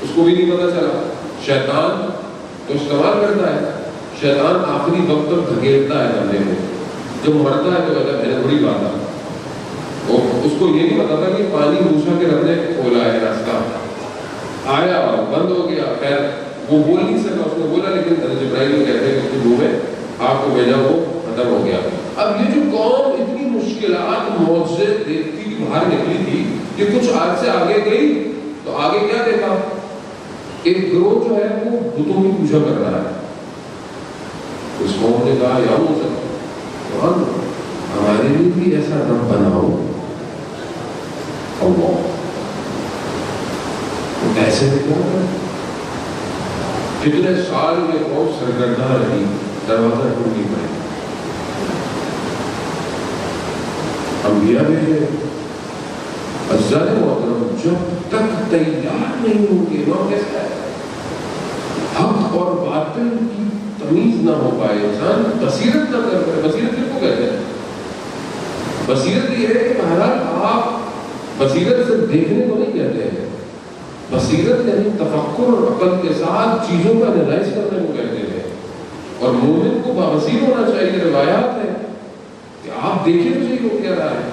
اس کو بھی نہیں پتا چلا. شیطان تو استعمال کرتا ہے, شیطان آخری وقت تک دھکیلتا ہے بندے کو, جب مرتا ہے تو کہتا ہے میں نے تھوڑی باندھا. اس کو یہ نہیں پتا تھا کہ پانی موسیٰ کے رب نے کھولا ہے راستہ. آیا اور بند ہو گیا. خیر وہ بول نہیں سکا, اس نے بولا, لیکن جبرائیل کہتے ہیں کہ اس کے منہ میں آگ کو بھیجا, وہ ختم ہو گیا. اب یہ جو قوم اتنی مشکلات معجزے دیکھتی کہ باہر نکلی تھی, کہ کچھ آج سے آگے گئی تو آگے کیا دیکھا, ایک گروہ جو ہے وہ بتوں کی پوجا کر رہا ہے. اس قوم نے کہا یا موسیٰ ہمارے لیے بھی ایسا رب بناؤ. اللہ ایسے دیکھا کتنے سال یہ قوم سرگردہ رہی, دروازہ کیوں نہیں پڑے. انبیاء بھیجے, عزیزان محترم, جب تک تیار نہیں ہوں گے وہ کیسا ہے, حق اور باطل کی تمیز نہ ہو پائے, انسان بصیرت نہ کر پائے. بصیرت کس کو کہتے ہیں؟ بصیرت یہ ہے کہ بہرحال آپ بصیرت سے دیکھنے کو نہیں کہتے ہیں. بصیرت یعنی تفکر اور عقل کے ساتھ چیزوں کا انالائز کرنے کو کہتے ہیں. اور مومن کو بصیر ہونا چاہیے. روایات ہے کہ آپ دیکھیں تو صحیح ہو کیا رہا ہے,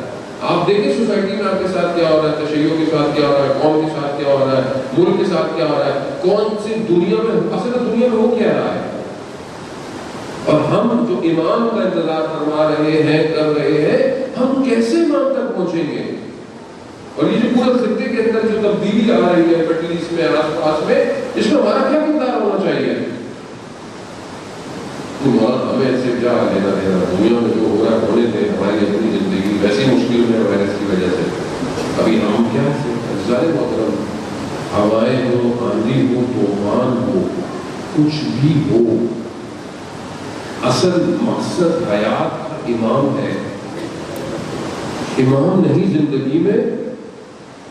آپ دیکھیں سوسائٹی میں آپ کے ساتھ کیا ہو رہا ہے, تشیعوں کے ساتھ کیا ہو رہا ہے, قوم کے ساتھ کیا ہو رہا ہے, ملک کے ساتھ کیا ہو رہا ہے, کون سی دنیا میں اصل دنیا میں ہو کیا رہا ہے. اور ہم جو امام کا انتظار فرما رہے ہیں, کر رہے ہیں, ہم کیسے امام تک پہنچیں گے. اور یہ جو پورے خطے کے اندر جو تبدیلی آ رہی ہے مڈل ایسٹ میں, آس پاس میں, اس میں ہمارا کیا کردار ہونا چاہیے. ہمیں ایسے کیا لینا دینا, دنیا میں جو ہو رہا ہے ہونے دیں, ہماری اپنی زندگی ویسی مشکل میں وائرس کی وجہ سے. ابھی ہم کیا ظاہر محترم, ہوائیں ہو, آندھی ہو, طوفان ہو, کچھ بھی ہو, اصل مقصد حیات کا امام ہے. امام نہیں زندگی میں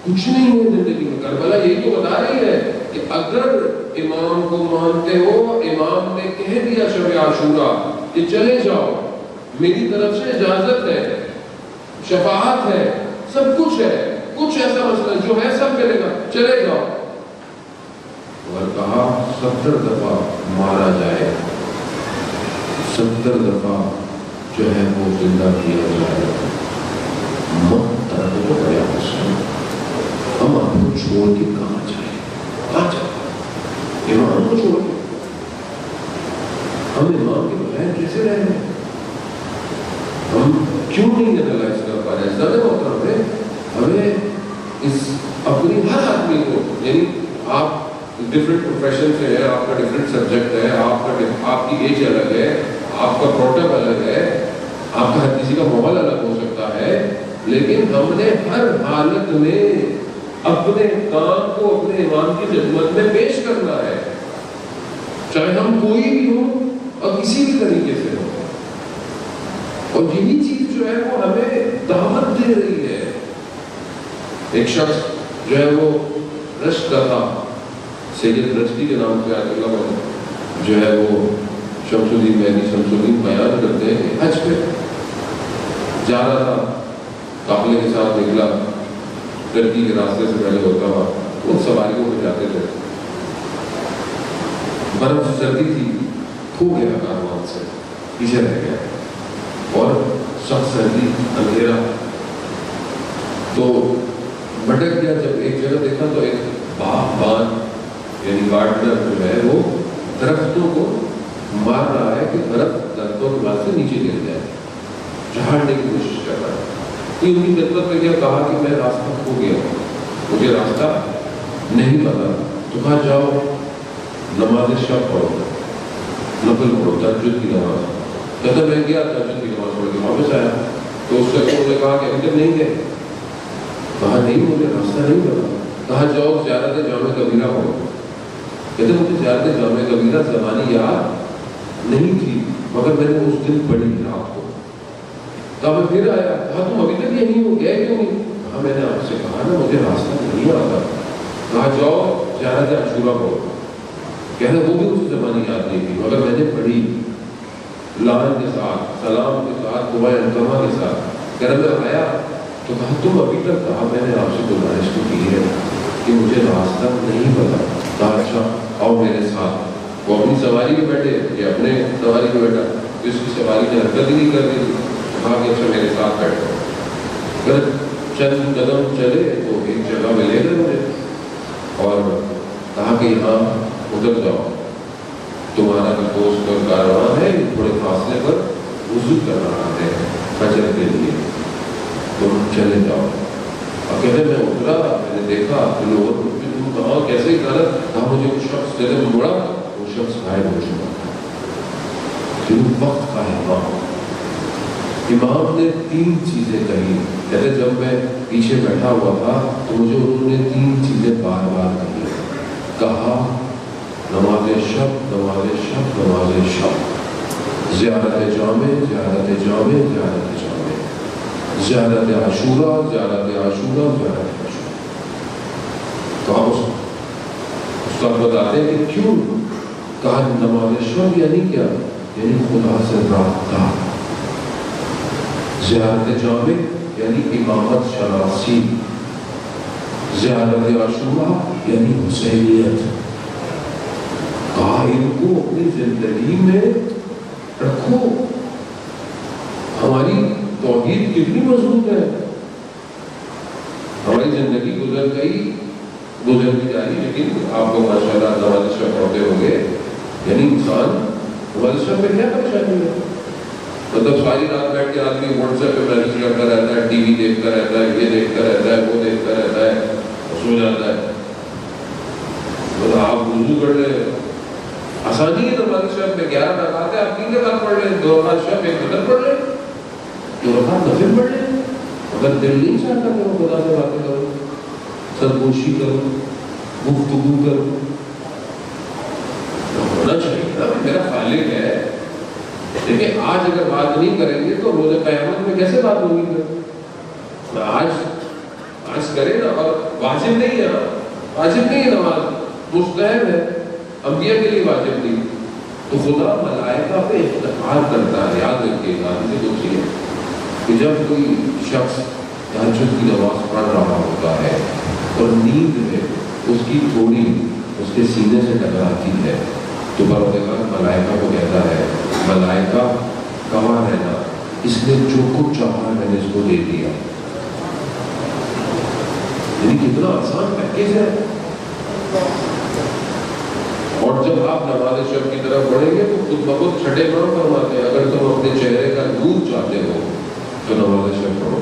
کچھ نہیں ہے. زندگی میں کربلا یہی تو بتا رہی ہے کہ اگر امام کو مانتے ہو, امام نے کہہ دیا شب عاشورہ کہ چلے جاؤ, میری طرف سے اجازت ہے, شفاعت ہے, سب کچھ ہے, کچھ ایسا مسئلہ جو ہے سب ملے گا, چلے جاؤ. اور کہا 70 دفعہ مارا جائے, 70 دفعہ جو ہے وہ زندہ کیا جائے, مت ترک ہو گیا مسلم. ہم آپ کو چھوڑ کے کہاں جائیں, کہاں جائیں امام کو چھوڑ کے. ہم امام کے بغیر کیسے رہ رہے ہیں, ہم کیوں نہیں انالائز کر پا رہے. زیادہ محترم ہے ہمیں اس اپنی ہر آدمی کو, یعنی آپ ڈفرینٹ پروفیشن سے ہے, آپ کا ڈفرینٹ سبجیکٹ ہے, آپ کی ایج الگ ہے, آپ کا پروڈکٹ الگ ہے, آپ کا ہر کسی کا ماحول الگ ہو سکتا ہے, لیکن ہم نے ہر حالت میں اپنے کام کو اپنے امام کی خدمت میں پیش کرنا ہے, چاہے ہم کوئی بھی ہوں اور کسی بھی طریقے سے ہو. اور یہی چیز جو ہے وہ ہمیں دعوت دے رہی ہے. ایک شخص جو ہے وہ رشت کا تھا, سید رشتی کے نام سے آج اللہ جو ہے وہ شمس الدین مہدی شمس الدین بیان کرتے ہیں کہ حج پہ جا رہا تھا, قافلے کے ساتھ نکلا, ترکی کے راستے سے پہلے ہوتا ہوا, وہ سواریوں میں جاتے تھے, برف سردی تھی, کھو گیا کاروان سے, پیچھے رہ گیا, اور سخت سردی, اندھیرا, تو بھٹک گیا. جب ایک جگہ دیکھا تو ایک باغبان یعنی گارڈنر جو ہے وہ درختوں کو مار رہا ہے کہ درخت درختوں کے بعد سے نیچے گر جائے, جھاڑنے کی کوشش کر رہا ہے. ان کی خدمت میں کیا کہا کہ میں راستہ کھو گیا, مجھے راستہ نہیں پتا. تو کہا جاؤ نماز شب پڑھو, نفل پڑھو, تہجد کی نماز. کہتا میں گیا تہجد کی نماز پڑھ کے واپس آیا. تو اس سے نے کہا کہ ابھی تک نہیں گئے. کہا نہیں, مجھے راستہ نہیں پتا. کہا جاؤ زیارت جامع کبیرہ پڑھو. کہتے مجھے زیارت جامع کبیرہ زبانی یاد نہیں تھی, مگر میں نے اس دن پڑھی رات کو. کہا میں پھر آیا, کہا تم ابھی تک یہیں ہو, گئے کیوں نہیں؟ کہا میں نے آپ سے کہا نا مجھے راستہ نہیں آتا. کہا جاؤ زیارت عاشورہ پڑھو. کہنا وہ بھی مجھے زبانی یاد نہیں تھی, مگر میں نے پڑھی لعن کے ساتھ, سلام کے ساتھ, دعائے القمہ کے ساتھ. کہنا میں آیا تو کہا تم ابھی تک کہا میں نے آپ سے گزارش تو کی ہے کہ مجھے راستہ نہیں پتا. کہا اچھا آؤ میرے ساتھ. وہ اپنی سواری میں بیٹھے, یہ اپنے سواری میں بیٹھا, اس کی سواری نے حرکت ہی نہیں کر دی. کہا کہ اچھا میرے ساتھ بیٹھو. اگر چند قدم چلے تو ایک جگہ ملے گا مجھے, اور کہا کہ یہاں ادھر جاؤ, تمہارا جو دوست اور کارواں ہے تھوڑے فاصلے پر وضو کر رہا ہے فجر کے لیے, تم چلے جاؤ. اور کہتے میں اترا, میں نے دیکھا کہ لوگوں کو کہا کیسے کرا, کہا مجھے وہ شخص جب مڑا وہ شخص غائب ہو چکا تھا. وقت کا امام, امام نے 3 چیزیں کہی. کہتے جب میں پیچھے بیٹھا ہوا تھا تو مجھے انہوں نے 3 چیزیں بار بار کہی. کہا نماز شب, نماز شب, نماز شب, زیارت جامع, زیارت جامع, زیارت جامع, زیارت عاشورہ, زیارت عاشورہ, زیارت عاشورہ. تو آپ استاد بتاتے ہیں کہ کیوں کہا نماز شب یعنی کیا, یعنی خدا سے رابطہ. زیارت جامع یعنی امامت شناسی, زیارت عاشورہ یعنی حسینیت. کہا ان کو اپنی زندگی میں رکھو. ہماری توحید کتنی مضبوط ہے, ہماری زندگی گزر بھی جاری, لیکن آپ کو ماشاءاللہ نماز شب پڑھتے ہوں گے. یعنی انسان نماز شب میں کیا پریشانی ہے, مطلب ساری رات بیٹھ کے آدمی واٹس ایپ پہ میسج کرتا رہتا ہے, ٹی وی دیکھتا رہتا ہے, یہ دیکھتا رہتا ہے, وہ دیکھتا رہتا ہے, سو جاتا ہے. مطلب آپ وضو کر لیں, آسانی ہے نماز شب میں 11 رکعت ہے, آپ 3 رکعت پڑھ لیں, 2 رکعت شب, 1 فجر پڑھ لیں, 2 رکعت نفل پڑھ لیں. اگر دل نہیں چاہتا کہ وہ خدا سے باتیں کرو, سرگوشی کرو, گفتگو کرو, ہونا چاہیے نا میرا خالق ہے. دیکھیں آج اگر بات نہیں کریں گے تو روز قیامت میں کیسے بات ہوگی. آج کریں نا, اور واجب نہیں ہے, واجب نہیں ہے نماز, مستحب ہے, انبیاء کے لیے واجب نہیں. تو خدا ملائکہ پہ افتخار کرتا ہے. یاد رکھیے گا سے پوچھیے کہ جب کوئی شخص تہجد کی نماز پڑھ رہا ہوتا ہے اور نیند میں اس کی تھوڑی اس کے سینے سے ٹکراتی ہے تو پروردگار ملائکہ کو کہتا ہے ملائکہ گواہ رہنا, اس نے جو کچھ چاہا میں نے اس کو دے دیا. یعنی کتنا آسان پیکیج ہے. اور جب آپ نماز شب کی طرف بڑھیں گے تو خود بخود چھٹے پڑھو فرماتے ہیں اگر تم اپنے چہرے کا نور چاہتے ہو تو نماز شب پڑھو.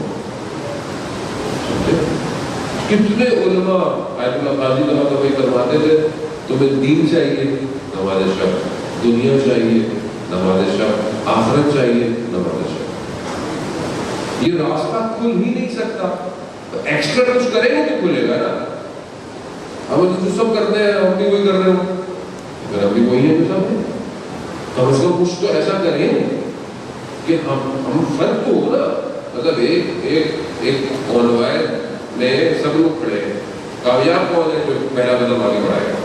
کتنے علماء آیت اللہ قاضی رحمۃ اللہ فرماتے تھے تمہیں دین چاہیے نماز شب, دنیا چاہیے نماز شب, آخرت چاہیے نماز شب. یہ راستہ کھل ہی نہیں سکتا, ایکسٹرا کچھ کریں گے تو کھلے گا نا. ہم جو سب کرتے ہیں ہم بھی وہی کر رہے ہوں, اگر ہم بھی وہی ہیں تو سب ہے, کم از کم کچھ تو ایسا کریں کہ ہم فرق تو ہو نا. مطلب ایک کانوائر میں سب لوگ کھڑے ہیں, کامیاب کون ہے جو پہلا قدم آگے بڑھائے گا.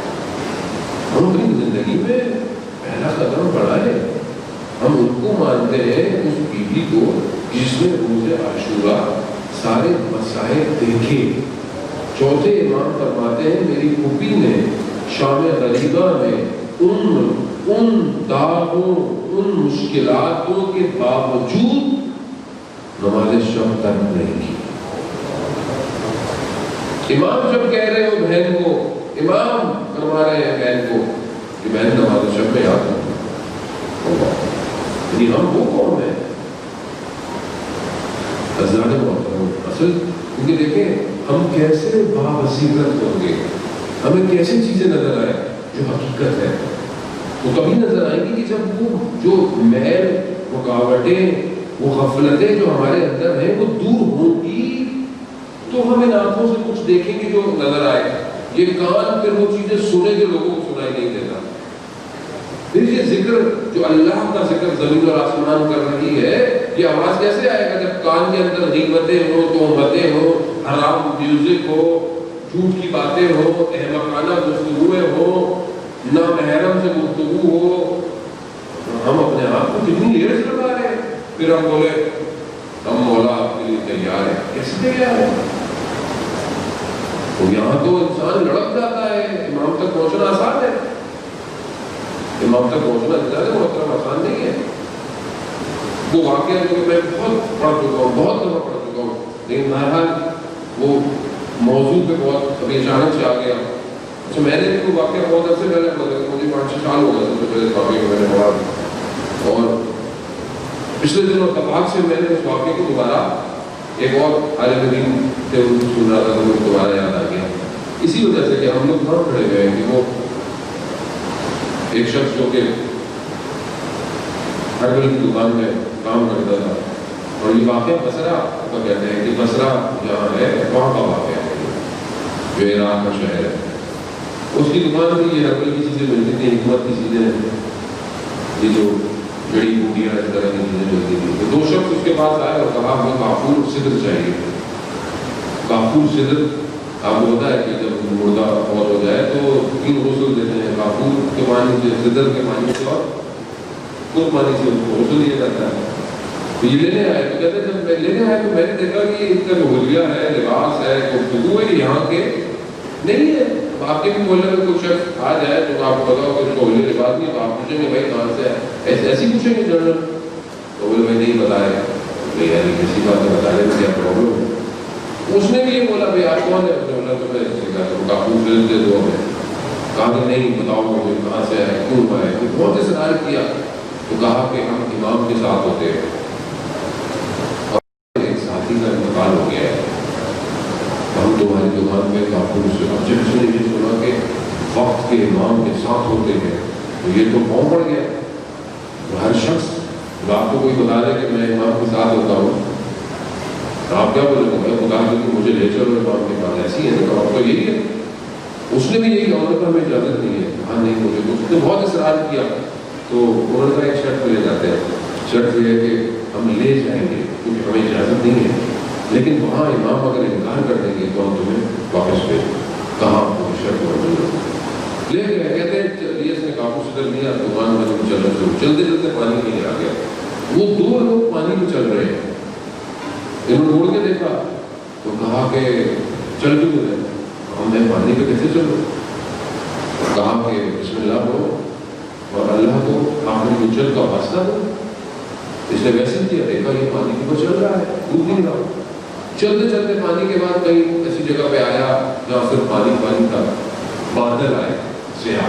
ہم اپنی زندگی میں پہلا قدم بڑھائے. ہم ان کو مانتے ہیں اس بیوی کو جس نے روز عاشورہ سارے مسائل دیکھے. چوتھے امام فرماتے ہیں میری پھوپھی نے شام غریبہ میں ان داغوں ان مشکلاتوں کے باوجود نماز شب ترک نہیں کی. امام جب کہہ رہے ہو بہن کو, امام فرما رہے ہیں بہن کو کہ بہن نماز شب میں یاد رکھو. یعنی ہم وہ قوم ہیں اصل, کیونکہ دیکھیں ہم کیسے بابصیرت ہوں گے, ہمیں کیسی چیزیں نظر آئے جو حقیقت ہے. وہ کبھی نظر آئیں گی کہ جب وہ جو محل رکاوٹیں وہ غفلتیں جو ہمارے اندر ہیں وہ دور ہوں گی تو ہمیں آنکھوں سے کچھ دیکھیں گے جو نظر آئے. یہ کان پھر وہ چیزیں سنے جو لوگوں کو سنائی نہیں دیتا. پھر یہ ذکر جو اللہ کا ذکر زمین اور آسمان کر رہی ہے, یہ آواز کیسے آئے گا جب کان کے اندر غیبتیں ہو, تہمتیں ہو, حرام میوزک ہو, جھوٹ کی باتیں ہو, احمقانہ گفتگویں ہو, نامحرم سے گفتگو ہو. ہم اپنے آپ کو کتنی دیر سے لگا رہے ہیں, پھر ہم بولے ہم مولا آپ کے لیے تیار ہیں. کیسے تیار ہے؟ تو یہاں تو انسان لڑک جاتا ہے، امام تک پہنچنا آسان ہے، امام تک پہنچنا زیادہ محترم آسان نہیں ہے۔ وہ واقعہ جو میں بہت پڑھ چکا ہوں، بہت دفعہ پڑھ چکا ہوں، لیکن بہرحال وہ موضوع پہ بہت ابھی اچانک سے آ گیا۔ اچھا میں نے بھی وہ واقعہ بہت عرصے پہلے پڑھا، مجھے 5-6 سال ہو گئے سب سے پہلے واقعے کو میں نے پڑھا، اور پچھلے دنوں اتفاق سے میں نے اس واقعے کو دوبارہ ایک اور عالم دین سے سن رہا تھا، تو مجھے دوبارہ یاد آ گیا، اسی وجہ سے کہ ہم لوگ کہاں کھڑے ہوئے ہیں کہ وہ ایک شخص جو کہ ہربل کی دکان میں کام کرتا تھا، اور یہ واقعہ بصرہ کا کہتے ہیں کہ بصرہ جہاں ہے وہاں کا واقعہ ہے جو عراق کا شہر ہے۔ اس کی دکان میں یہ ہربل کی چیزیں ملتی تھیں، حکمت کی چیزیں، یہ جو جڑی بوٹیاں اس طرح کی چیزیں ملتی تھیں۔ تو 2 شخص اس کے پاس آئے اور کہا ہمیں کافور سدر چاہیے۔ کافور سدر آپ کو پتا ہے کہ جب مردہ فوت ہو جائے تو 3 غسل دیتے ہیں، کافور کے پانی سے، سدر کے پانی سے اور خود پانی سے اس کو غسل دیا جاتا ہے۔ تو یہ لینے آئے، تو کہتے ہیں جب میں لینے آئے تو میں نے دیکھا کہ اس کا جو حلیہ ہے، لباس ہے، گفتگو ہے، یہاں کے نہیں ہے۔ آپ کے بھی محلے میں کوئی شخص آ جائے تو آپ کو پتا ہو کہ اس کو حلیہ لباس نہیں، تو آپ پوچھیں گے بھائی کہاں سے ہے، ایسی پوچھیں گے جنرل، تو بولے بھائی نہیں بتا رہے، یار کسی بات میں بتا رہے کیا پرابلم ہے۔ اس نے بھی یہ بولا بھائی آپ کون ہے، تو کافور فلم دے دو ہمیں، کہا کہ نہیں بتاؤ مجھے کہاں سے ہے، کیوں ہوا ہے، بہت اصرار کیا، تو کہا کہ ہم امام کے ساتھ ہوتے ہیں اور ایک ساتھی کا انتقال ہو گیا ہے، ہم تمہاری دکان میں کافور سے، اب جب اس نے یہ سنا کہ وقت کے امام کے ساتھ ہوتے ہیں تو یہ تو پاؤں پڑ گیا۔ ہر شخص آپ کو کوئی بتا دے کہ میں امام کے ساتھ ہوتا ہوں، آپ کیا بولے گے، میں بتا دوں کہ مجھے لے چلو امام کے پاس، ایسی ہے نا، آپ تو یہی ہے۔ اس نے بھی یہی کہا کہ ہمیں اجازت نہیں ہے، کہا نہیں مجھے، اس نے بہت اصرار کیا، تو انہوں نے ایک شرط لے جاتے ہیں، شرط یہ ہے کہ ہم لے جائیں گے کیونکہ ہمیں اجازت نہیں ہے، لیکن وہاں امام اگر انکار کر دیں گے تو ہم تمہیں واپس بھیج دیں۔ کہاں کوئی شرط موجود ہے، لے گئے، کہتے ہیں چلیے اس نے کافور سے کر لیا، دکان میں چلنا شروع، چلتے چلتے پانی کے لیے آ گیا، وہ 2 لوگ پانی میں چل رہے ہیں، انہوں نے اڑ کے دیکھا تو کہا کہ چل کیوں رہے، ہم نے پانی پہ کیسے چلو، کہا کہ بسم اللہ پڑھو اور اللہ کو آخری اجل کا واسطہ دو۔ اس نے ویسے کیا، دیکھا یہ پانی کے اوپر چل رہا ہے، ڈوب نہیں رہا، چلتے چلتے پانی کے بعد کہیں ایسی جگہ پہ آیا جہاں صرف پانی پانی تھا، بادل آئے سیاہ،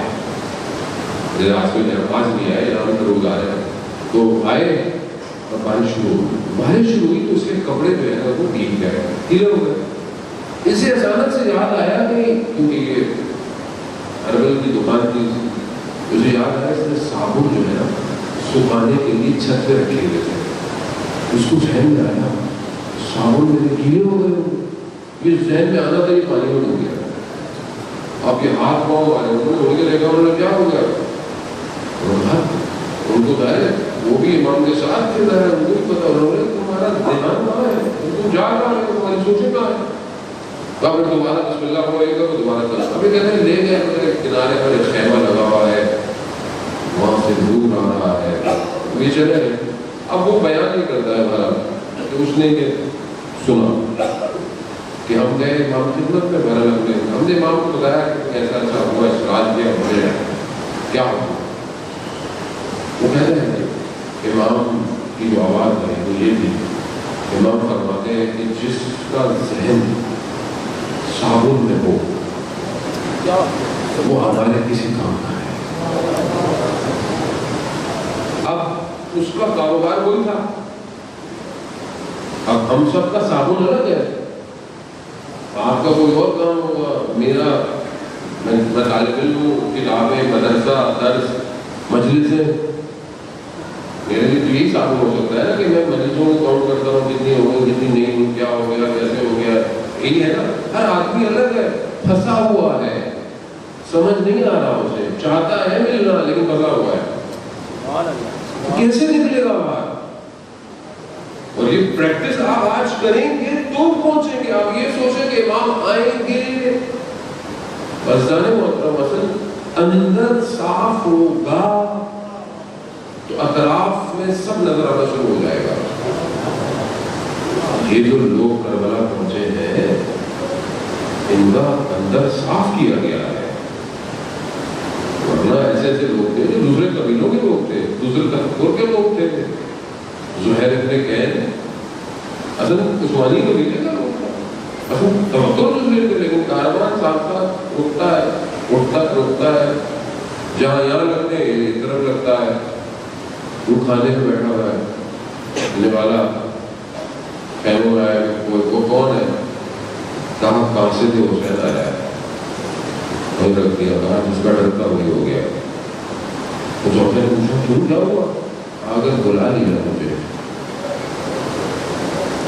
راستے میں آواز نہیں آئے، یہاں پر لوگ آ رہے ہیں، تو آئے اور بارش شروع ہوئی، بارش شروع ہوئی تو اس کے کپڑے جو ہے نا وہ بھیگ گئے، گیلے ہو گئے۔ اسے اچانک سے یاد آیا کہ کیونکہ یہ ہربل کی دکان تھی، مجھے یاد آیا اس نے صابن جو ہے نا سکھانے کے لیے چھت پہ رکھے ہوئے تھے، اس کو ذہن میں آیا صابن میرے گیلے ہو گئے، یہ ذہن میں آنا تھا یہ پانی میں ڈوب گیا، آپ کے ہاتھ پاؤں والے انہوں نے اڑ کے دیکھا، انہوں نے کیا ہو گیا، ان کو ظاہر ہے وہ بھی امام کے ساتھ تھے، ظاہر ان کو بھی پتا، انہوں نے تمہارا دھیان کہاں ہے، تم جا رہا ہے، تمہاری سوچیں کہاں ہے، کہا پھر دوبارہ بسم اللہ پڑھے گا تو دوبارہ چلا، ابھی کہتے ہیں لے گئے میرے کنارے پر ایک خیمہ لگا ہوا ہے، وہاں سے دور آ رہا ہے، یہ چلے گئے۔ اب وہ بیان نہیں کرتا ہے ہمارا کہ اس نے یہ سنا کہ ہم گئے امام خدمت میں، بہرحال ہم نے امام کو بتایا کہ ایسا ایسا ہوا، اسرار کیا، مجھے کیا ہوا، وہ کہتے ہیں کہ امام کی جو آواز ہے وہ یہ تھی، امام فرماتے ہیں کہ جس کا ذہن صابن میں ہو وہ ہمارے کسی کام کا ہے۔ اب اس کا کاروبار وہی تھا، اب ہم سب کا صابن الگ ہے، آپ کا کوئی اور کام ہوگا، میرا میں طالب علم، کتابیں، مدرسہ، درس، مجلسیں، میرے لیے تو یہی صابن ہو سکتا ہے نا کہ میں مجلسوں کو کاؤنٹ کرتا ہوں کتنی ہو گئی کتنی نہیں، کیا ہو گیا کیسے ہو گیا، یہی ہے نا، ہر آدمی الگ ہے، پھنسا ہوا ہے، سمجھ نہیں آ رہا اسے، چاہتا ہے ملنا لیکن پھنسا ہوا ہے، کیسے نکلے گا باہر؟ اور یہ پریکٹس آپ آج کریں گے تو پہنچیں گے۔ آپ یہ سوچیں کہ امام آئیں گے، بس جانے محترم اصل اندر صاف ہوگا تو اطراف میں سب نظر آنا شروع ہو جائے گا۔ یہ جو لوگ کربلا ان کا اندر صاف کیا گیا ہے. ورنہ ایسے ایسے لوگ تھے جو دوسرے قبیلوں کے لوگ تھے, دوسرے تفکر کے لوگ تھے. زہیر ابن کین اصل عثمانی قبیلے کا لوگ تھا, اصل تفکر دوسرے تھے, لیکن کاروان ساتھ ساتھ اٹھتا ہے, اٹھتا رکتا ہے, جہاں یہاں لگتے ہیں ایک طرف لگتا ہے. وہ کھانے میں بیٹھا ہوا ہے, نوالا خیموں آیا, وہ کون ہے, کہاں سے تھے, حسین آیا ہے, وہیں رکھ دیا, کہا جس کا ڈرتا وہی ہو گیا. اس وقت نے پوچھا کیوں کیا ہوا, اگر بلا لیا مجھے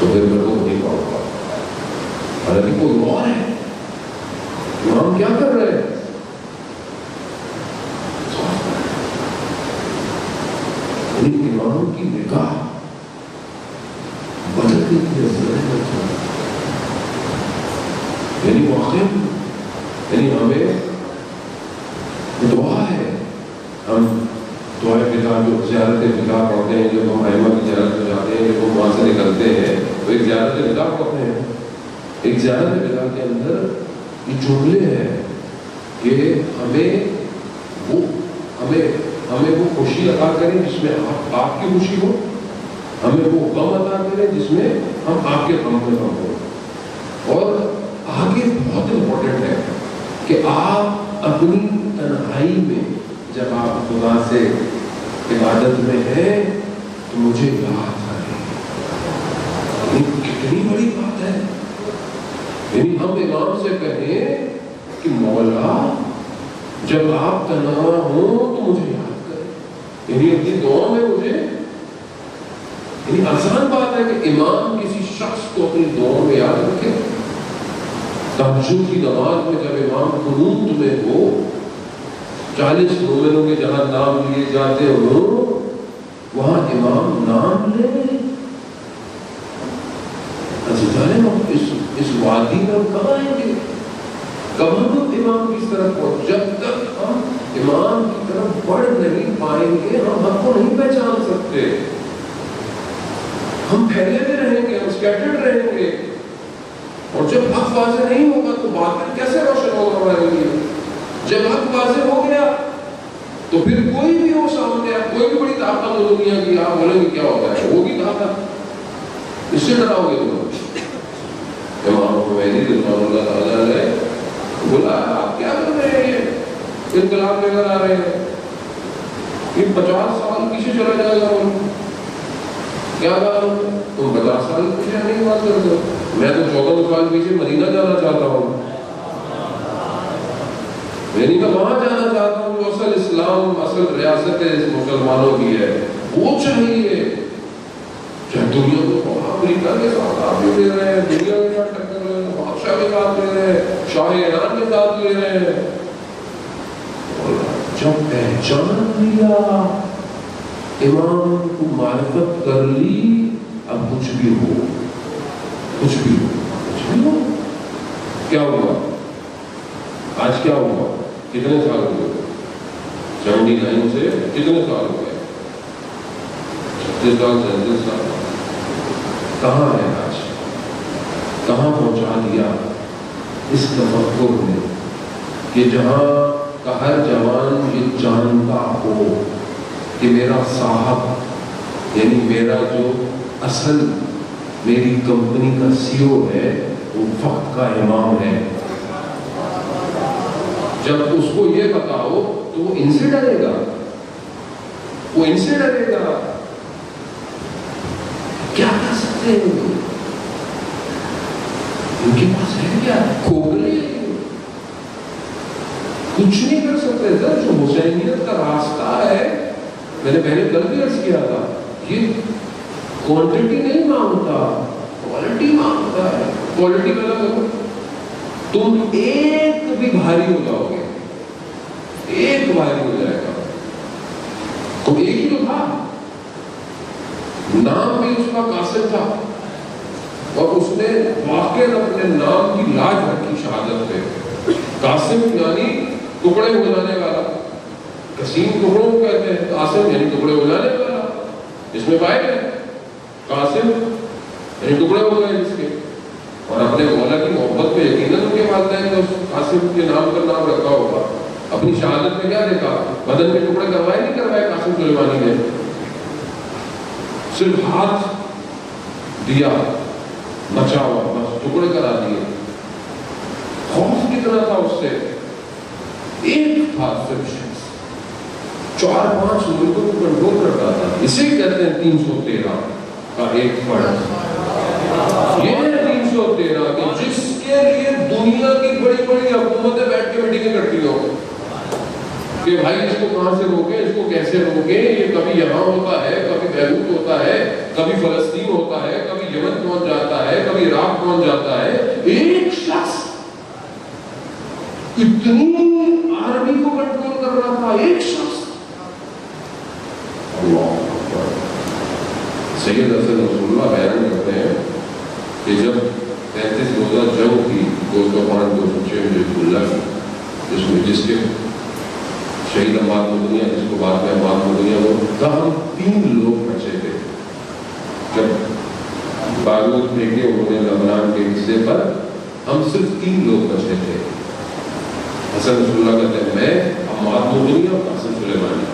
تو پھر میں کو نہیں پاؤں گا. حالانکہ کوئی اور ہے, امام کیا کر رہے ہیں, امام کی نگاہ بدل گئی تھی. یعنی واقعی یعنی ہمیں دعا ہے, ہم دعائے پتا جو زیارت پتا پڑھتے ہیں, جب ہم ائمہ کی زیارت پہ جاتے ہیں, جب ہم وہاں سے نکلتے ہیں تو ایک زیارت پتا پڑھتے ہیں. ایک زیارت پتا کے اندر یہ جملے ہیں کہ ہمیں وہ خوشی عطا کریں جس میں آپ کی خوشی ہو, ہمیں وہ غم عطا کریں جس میں ہم آپ کے غم میں غم ہو. اور آگے بہت امپورٹنٹ ہے کہ آپ اپنی تنہائی میں جب آپ خدا سے عبادت میں ہیں تو مجھے یاد کریں. کتنی بڑی بات ہے. یعنی ہم امام سے کہیں کہ مولا جب آپ تنہا ہوں تو مجھے یاد کریں. یعنی اپنی دعا میں مجھے, یعنی آسان بات ہے کہ امام کسی شخص کو اپنی دعا میں یاد رکھے. تہجد کی نماز میں جب امام قنوت میں ہو, 40 مومنوں کے جہاں نام لیے جاتے ہوں وہاں امام نام لے. اس وادی میں ہم کب آئیں گے, کب ہم امام کی طرف پہنچ, جب تک ہم امام کی طرف بڑھ نہیں پائیں گے ہم حق کو نہیں پہچان سکتے. ہم پھیلے میں رہیں گے, ہم اسکیٹرڈ رہیں گے, اور جب حق واضح نہیں ہوگا تو باطل کیسے روشن ہوگا ہمارے لیے. جب حق واضح ہو گیا تو پھر کوئی بھی ہو سامنے, کوئی بھی بڑی طاقت ہو دنیا کی, آپ بولیں گے کیا ہوتا ہے, وہ بھی طاقت, اس سے ڈراؤ گے تم. امام خمینی رضوان اللہ تعالیٰ نے بولا آپ کیا کر رہے ہیں, یہ انقلاب لے کر آ رہے ہیں, یہ 50 سال پیچھے چلا جائے گا. کیا کہا تم 50 سال پیچھے نہیں بات کرتے ہو, میں تو 14 سال پیچھے مدینہ جانا چاہتا ہوں. یعنی میں وہاں جانا چاہتا ہوں جو اصل اسلام, اصل ریاست ہے اس مسلمانوں کی ہے, وہ چاہیے. چاہے دنیا کو امریکہ کے ساتھ آپ بھی لے رہے ہیں, دنیا کے ساتھ ٹکر رہے ہیں, بادشاہ کے ساتھ لے رہے ہیں, شاہ ایران کے ساتھ لے رہے ہیں. جب پہچان لیا, امام کو معرفت کر لی, اب کچھ بھی ہو, کچھ بھی ہو. کیا ہوا آج, کیا ہوا, کتنے سال ہوئے, 79 سے کتنے سال ہو گئے, 36 سال 37 سال. کہاں ہے آج, کہاں پہنچا دیا اس تفکر نے کہ جہاں کا ہر جوان یہ جانتا ہو کہ میرا صاحب یعنی میرا جو اصل میری کمپنی کا CEO ہے وہ وقت کا امام ہے. جب اس کو یہ بتاؤ تو وہ ان سے ڈرے گا, وہ ان سے ڈرے گا. کیا کر سکتے ہیں ان کے پاس ہے کیا, کھوکھلے, کچھ نہیں کر سکتے. سر جو حسینیت کا راستہ ہے, میں نے پہلے کل بھی عرض کیا تھا, یہ کوانٹٹی نہیں مانگتا, کوالٹی مانگتا ہے. کوالٹی کا مطلب تم ایک بھی بھاری ہو جاؤ گے, ایک بھاری ہو جائے گا. تو ایک ہی تو تھا, نام بھی اس کا قاسم تھا, اور اس نے واقعی اپنے نام کی لاج رکھی شہادت پہ. قاسم یعنی ٹکڑے ہو جانے والا, قسیم ٹکڑوں کو کہتے ہیں, قاسم یعنی ٹکڑے ہو جانے والا. اس میں پائے گئے قاسم یعنی ٹکڑے ہو گئے جس کے, اور اپنے مولا کی محبت پہ یقیناً ان کے والدین نے اس قاسم کے نام پر نام رکھا ہوگا. اپنی شہادت میں کیا دیکھا؟ بدن کے ٹکڑے کروائے نہیں کروائے قاسم سلیمانی نے؟ صرف ہاتھ دیا بچا ہوا، بس ٹکڑے کرا دیے. خوف کتنا تھا اس سے. ایک تھا صرف شخص 4-5 ملکوں کو کنٹرول کرتا تھا. اسے کہتے ہیں 313 کا ایک فرد. یہ 313 کہ جس کے لیے دنیا کی بڑی بڑی حکومتیں بیٹھ کے میٹنگیں کرتی ہو کہ بھائی اس کو کہاں سے روکیں، اس کو کیسے روکیں. یہ کبھی یہاں ہوتا ہے، کبھی بیروت ہوتا ہے، کبھی فلسطین ہوتا ہے، کبھی یمن پہنچ جاتا ہے، کبھی عراق پہنچ جاتا ہے. ایک شخص اتنی آرمی کو کنٹرول کر رہا تھا. ایک شخص. اللہ اکبر. سید حسن رسول اللہ بیان کرتے ہیں کہ جب 33 روزہ جنگ کی 205-206 جس کے شہید عماد مدنیہ، جس کو بعد میں عماد مدنیہ وہ ہم 3 لوگ بچے تھے. جب بارود پھینکے انہوں نے لبنان کے حصے پر، ہم صرف 3 لوگ بچے تھے. حسن رسول اللہ کہتے ہیں میں، عماد مدنیہ اور قاسم سلیمانی،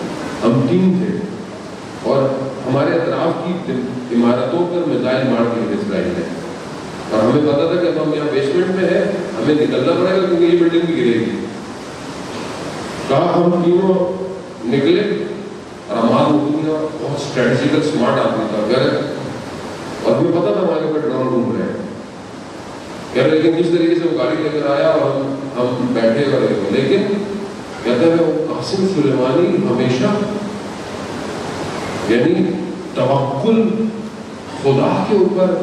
ہم 3 تھے. اور ہمارے اطراف کی عمارتوں پر میزائل مار دیے تھے اسرائیل نے. اور ہمیں پتا تھا کہ اب ہم یہاں بیسمنٹ میں ہیں، ہمیں نکلنا پڑے گا کیونکہ یہ بلڈنگ بھی گرے گی. کہا ہم تینوں نکلے. اور عماد مدنیہ بہت اسٹریٹجیکل سمارٹ آدمی تھا گھر، اور ہمیں پتا تھا ہمارے اوپر ڈرون گھوم رہے ہیں. لیکن جس طریقے سے وہ گاڑی لے کر آیا اور ہم بیٹھے اور لیکن کہتا ہے وہ قاسم سلیمانی ہمیشہ یعنی توکل خدا کے اوپر،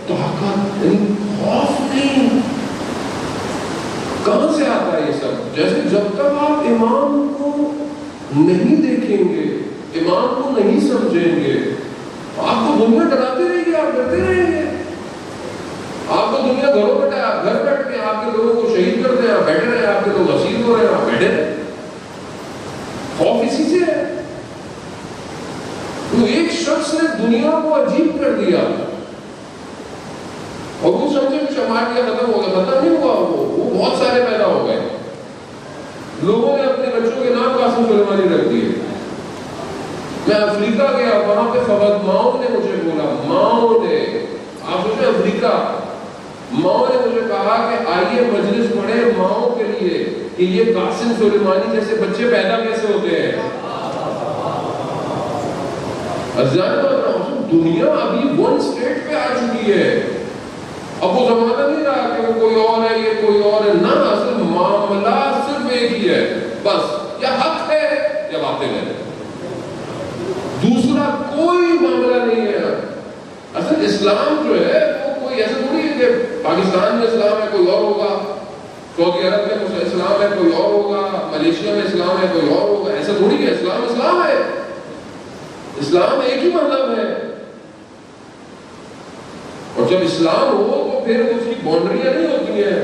طاقت یعنی خوف نہیں. کہاں سے آتا ہے یہ سب؟ جیسے جب تک آپ امام کو نہیں دیکھیں گے، امام کو نہیں سمجھیں گے، آپ کو دنیا ڈراتے رہے گی، آپ ڈرتے رہیں گے. آپ کو دنیا گھروں بیٹھے، آپ گھر بیٹھ کے آپ کے لوگوں کو شہید کر دیں، آپ بیٹھے رہے، آپ کے لوگ وسیع ہو رہے ہیں، آپ بیٹھے رہے. خوف اسی سے ہے. تو ایک شخص نے دنیا کو عجیب کر دیا اور وہ سمجھے کہ شمالیہ ختم ہو گیا. ختم نہیں ہوا، وہ بہت سارے پیدا ہو گئے. لوگوں نے اپنے بچوں کے نام قاسم سلیمانی رکھ دیے. میں افریقہ گیا، وہاں پہ فقط ماؤں نے مجھے بولا، ماؤں نے، آپ سوچیں افریقہ، ماؤں نے مجھے کہا کہ آئیے مجلس پڑھے ماؤں کے لیے کہ یہ قاسم سلیمانی جیسے بچے پیدا کیسے ہوتے ہیں. دنیا ابھی 1 اسٹیٹ پہ آ چکی ہے. اب وہ زمانہ نہیں رہا کہ وہ کوئی اور ہے، یہ کوئی اور ہے. نہ، اصل معاملہ صرف ایک ہی ہے، بس یا حق ہے یا باطل ہے. دوسرا کوئی معاملہ نہیں ہے. اصل اسلام جو ہے وہ کوئی ایسا تھوڑی ہے کہ پاکستان میں اسلام ہے کوئی اور ہوگا، سعودی عرب میں اسلام ہے کوئی اور ہوگا، ملیشیا میں اسلام ہے کوئی اور ہوگا. ایسا تھوڑی ہے. اسلام اسلام ہے. اسلام ایک ہی مذہب ہے. اور جب اسلام ہو تو پھر اس کی باؤنڈریاں نہیں ہوتی ہیں،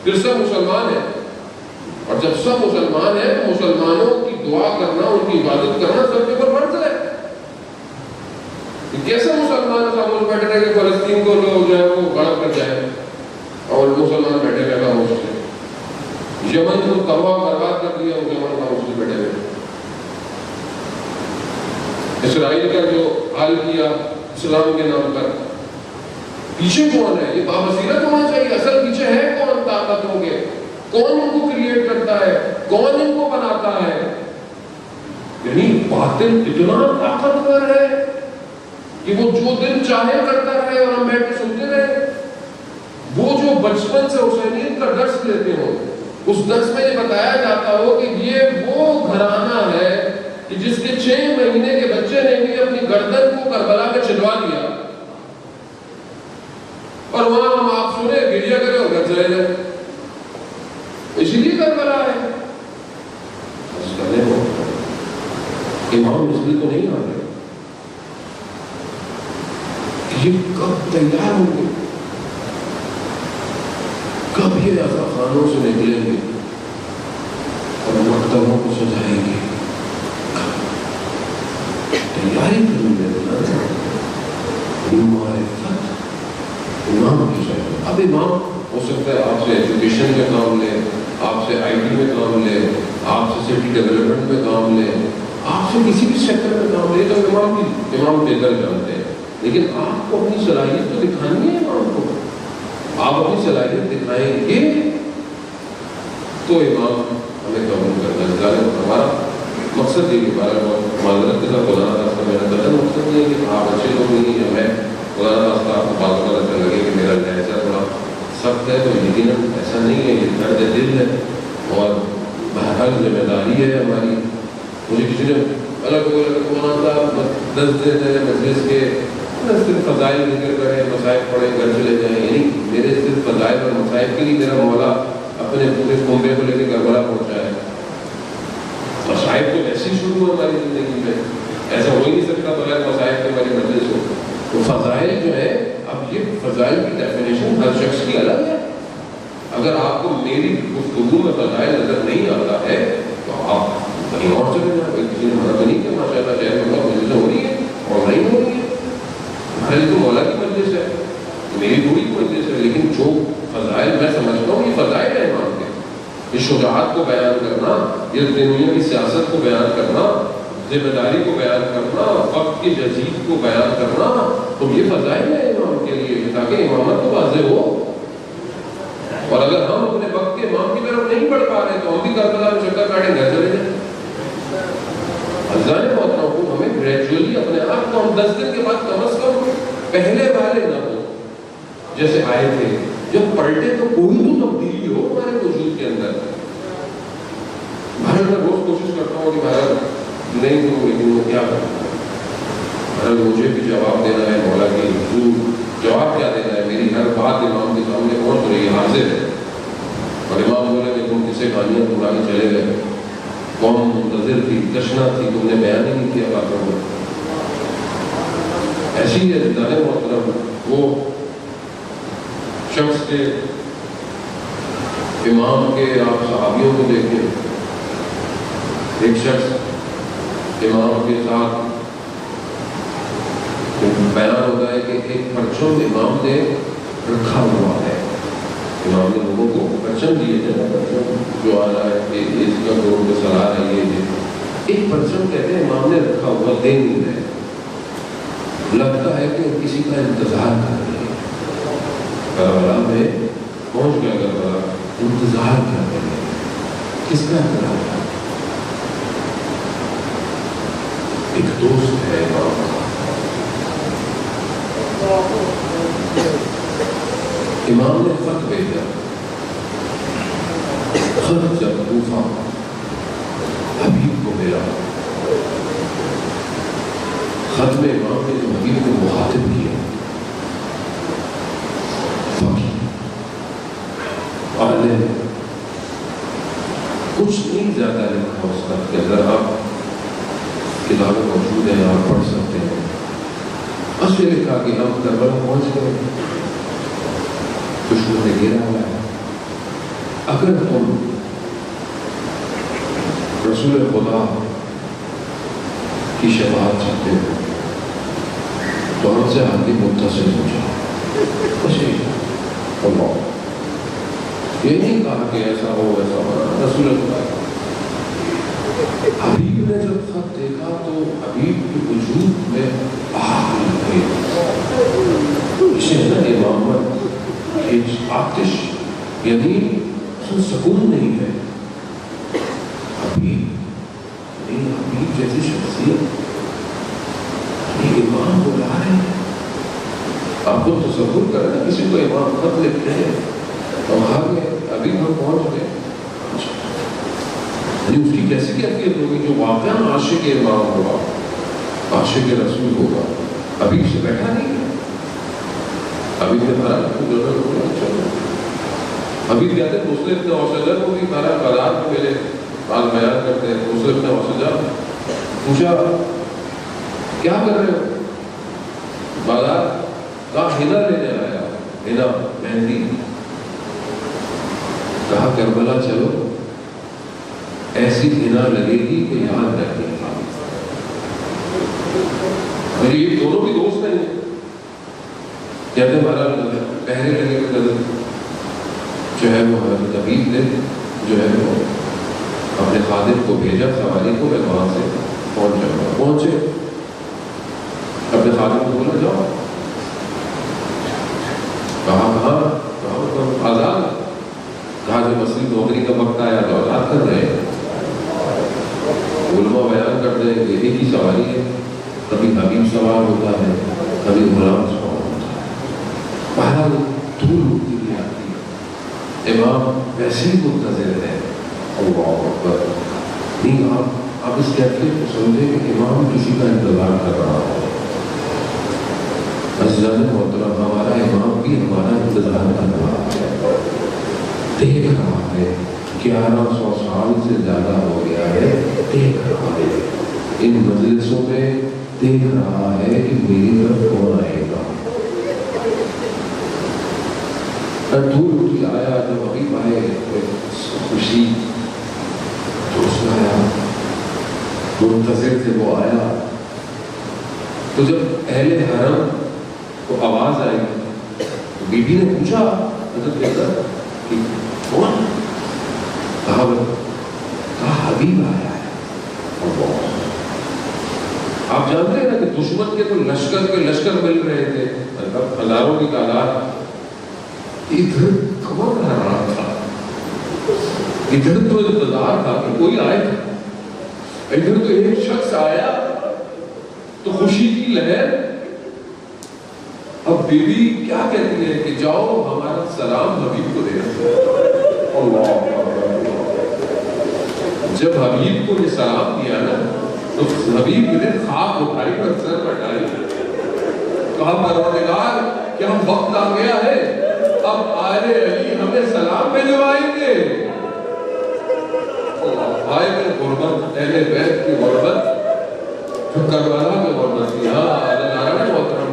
پھر سب مسلمان ہیں. اور جب سب مسلمان ہیں تو مسلمانوں کی دعا کرنا، ان کی عبادت کرنا سب کے اوپر فرض ہے. کیسے مسلمان سامنے بیٹھے رہے کہ فلسطین کو لوگ جو ہے وہ غلط کر جائے اور مسلمان بیٹھے رہے خاموش سے. یمن کو تباہ برباد کر دیا، یمن خاموش سے بیٹھے رہے. اسرائیل کا جو حال کیا اسلام کے نام پر، پیچھے کون ہے؟ یہ بابصیرت ہونا چاہیے. اصل پیچھے ہے کون طاقتوں کے؟ کون ان کو کریٹ کرتا ہے؟ کون ان کو بناتا ہے؟ یعنی باطل اتنا طاقتور ہے کہ وہ جو دل چاہے کرتا رہے اور ہم بیٹھ کے سنتے رہے. وہ جو بچپن سے حسینیت کا درس لیتے ہو، اس درس میں یہ بتایا جاتا ہو کہ یہ وہ گھرانہ ہے کہ جس کے 6 مہینے کے بچے نے بھی اپنی گردن کو کربلا میں چلوا دیا، اور وہاں ہم آپ سنے گریا کرے اور گھر چلے جائے. اسی لیے کربلا ہے. امام اس لیے تو نہیں آ رہے. یہ کب تیار ہوں گے؟ کب یہ خانوں سے نکلیں گے اور مکتبوں کو سجائیں گے؟ تیاری کریں گے. معرفت امام کی شکل. اب امام ہو سکتا ہے آپ سے ایجوکیشن میں کام لے, آپ سے آئی ٹی میں کام لے, آپ سے سٹی ڈیولپمنٹ میں کام لے, آپ سے کسی بھی سیکٹر میں کام لے, تو امام بہتر جانتے ہیں. لیکن آپ کو اپنی صلاحیت تو دکھانی ہے امام کو. آپ اپنی صلاحیت دکھائیں گے تو امام ہمیں قبول کرنا چاہے. ہمارا مقصد یہ کہ معذرت کے ساتھ خدا راستہ میرا قدر مقصد یہ ہے کہ آپ اچھے لوگ نہیں ہیں. میں خدا راستہ آپ کو بات کرنا اچھا لگے کہ میرا لہجہ تھوڑا سخت ہے, تو یقیناً ایسا نہیں ہے, یہ درد دل ہے اور بہرحال ذمہ داری ہے ہماری. مجھے کسی نے الگ مولانا 10 دن ہے مجلس کے, صرف فضائل ذکر کریں, مسائل پڑھیں, گھر چلے جائیں. یعنی میرے صرف فضائل اور مسائل کے لیے میرا مولا اپنے پورے کنبے کو لے کے کربلا پہنچا ہے. مسائل تو ایسے ہی شروع ہو ہماری زندگی میں, ایسا ہو ہی نہیں سکتا بغیر مسائل کے ہماری مجلس ہو. تو فضائل جو ہے, اب یہ فضائل کی ڈیفینیشن ہر شخص کی الگ ہے. اگر آپ کو میری گفتگو میں فضائل نظر نہیں آتا ہے تو آپ کہیں اور چلے جائیں. کسی نے منع نہیں کہ ماشاء اللہ شہر میں بہت مجلسیں ہو رہی ہیں, آن لائن ہو رہی ہے. ہمارے تو مولا کی مجلس ہے, میری تھوڑی مجلس ہے. لیکن جو فضائل میں سمجھتا ہوں یہ فضائل ہے امام کے. یہ شجاعت کو بیان کرنا, یہ دنیا کی سیاست کو بیان کرنا, ذمہ داری کو بیان کرنا, وقت کی جزید کو بیان کرنا, تو یہ فضائل ہے امام کے لیے تاکہ امامت تو واضح ہو. اور اگر ہم اپنے وقت کے امام کی طرف نہیں پڑھ پا رہے تو ہم بھی کربلا میں چکر کاٹیں, گھر چلے جائیں. اذان محترم کو ہمیں گریجولی اپنے آپ کو ہم 10 دن کے بعد کم از کم پہلے والے نہ ہو جیسے آئے تھے. جب پلٹے تو کوئی تو تبدیلی ہو ہمارے وجود کے اندر. میں روز کوشش کرتا ہوں کہ بھارت نہیں کروں, لیکن وہ کیا کروں. مجھے بھی جواب دینا ہے مولا کی حضور, جواب کیا دینا ہے. میری ہر بات امام کے سامنے پہنچ رہی ہے, حاضر ہے. اور امام بولے کہ تم کسے کہانیاں پڑھا کے چلے گئے, قوم منتظر تھی, تشنا تھی, تم نے بیان ہی نہیں کیا باتوں کو. ایسی ہے زندہ محترم. وہ شخص کے امام کے آپ صحابیوں کو دیکھیں. ایک شخص امام کے ساتھ بیان ہوتا ہے کہ ایک پرچم امام نے رکھا ہوا ہے. امام نے لوگوں کو پرچم دیے تھے, پرچم جو آ رہا ہے کہ اس کا گروہ کو سلا رہا ہے, یہ ایک پرچم کہتے ہیں امام نے رکھا ہوا, دے نہیں رہے. لگتا ہے کہ کسی کا انتظار کر رہے ہیں. کربلا میں پہنچ گیا, کربلا انتظار کر رہے ہیں. کس کا انتظار ہے؟ ایک دوست ہے امام کا. امام نے خط بھیجا. خط جب کوفہ حبیب کو ملا, خط میں امام نے جو حبیب کو مخاطب کیا, عالم, کچھ نہیں زیادہ لکھا اس خط کے اندر. آپ کتابیں موجود ہیں, آپ پڑھ سکتے ہیں. بس یہ لکھا کہ ہم کربلا پہنچ گئے, دشمن نے گھیرا ہوا ہے. اگر تم رسول خدا کی شفاعت چاہتے ہو تو ہم سے آگے متصل ہو جاؤ. بس اللہ یہ نہیں کہا کہ ایسا ہو ایسا ہو. رسول خدا حبیب نے جب خط دیکھا تو حبیب کے وجود میں آگ لگ گئی. اسے نا امامت آتش, یعنی سکون نہیں ہے. حبیب جیسی شخصیت, امام بلا رہے ہیں. آپ کو تصور کریں نا, کسی کو امام خط لکھتے ہیں اور آگے ابھی ہم پہنچ گئے. یعنی اس کی کیسی کیفیت ہوگی جو واقعا عاشق امام ہوگا, عاشق رسول ہوگا. ابھی سے بیٹھا نہیں ہے, ابھی سے بھرا ابھی کہتے ہیں دوسرے اتنے حوصلہ کو بھی بھرا بازار کو میرے بات بیان کرتے ہیں. دوسرے اتنے حوصلہ پوچھا کیا کر رہے ہو؟ بازار کہا ہنا لینے آیا, ہنا مہندی. کہا کربلا چلو, ایسی ہنا لگے گی کہ یاد رکھے گا. میری یہ دونوں بھی دوست ہیں, کہتے ہیں ہمارا پہلے لگے گا قدر. جو ہے وہ حضرت حبیب نے جو ہے وہ اپنے خادم کو بھیجا سواری کو، میں وہاں سے پہنچ جاؤں گا. پہنچے، اپنے خادم کو بولا جاؤ. کہاں تو آزاد. کہا جو مسلم نوکری کا وقت آیا تو آزاد کر رہے ہیں. علماء بیان کرتے ہیں کہ ایک ہی سواری ہے، کبھی حبیب سوار ہوتا ہے، کبھی غلام سوار ہوتا ہے. بہرحال دھول اٹھتی ہوئی آتی ہے. امام ویسے ہی منتظر ہے. اللہ اکبر. نہیں، آپ اس کیفیت کو سمجھیں کہ امام کسی کا انتظار کر رہا ہے. عزیزان محترم، ہمارا امام بھی ہمارا انتظار کر رہا ہے، دیکھ رہا ہے. 1100 سال سے زیادہ ہو گیا ہے، دیکھ رہا ہے. ان مجلسوں میں دیکھ رہا ہے کہ میری طرف کون آئے گا. دھول اٹھی آیا. جب ابھی آئے خوشی جوش میں آیا، منتظر سے وہ آیا. تو جب اہل حرم کو آواز آئی تو بی بی نے پوچھا حضرت کہ کون؟ کہا حبیب آیا ہے. آپ جانتے ہیں نا کہ دشمن کے تو لشکر مل رہے تھے، ہزاروں کی تعداد. ادھر کون رہ رہا تھا؟ ادھر تو انتظار تھا کہ کوئی آئے گا. ادھر تو ایک شخص آیا تو خوشی کی لہر. اب بیوی کیا کہتی ہے کہ جاؤ ہمارا سلام حبیب کو دینا. اللہ. جب حبیب کو یہ سلام دیا نا تو حبیب نے خاک اٹھائی پر سر پٹائی. کہا پروردگار کیا وقت آ گیا ہے، اب آل علی ہمیں سلام بھجوائیں گے. بھائی میں غربت، اہل بیت کی غربت جو کربلا کی غربت تھی. ہاں اللہ محترم،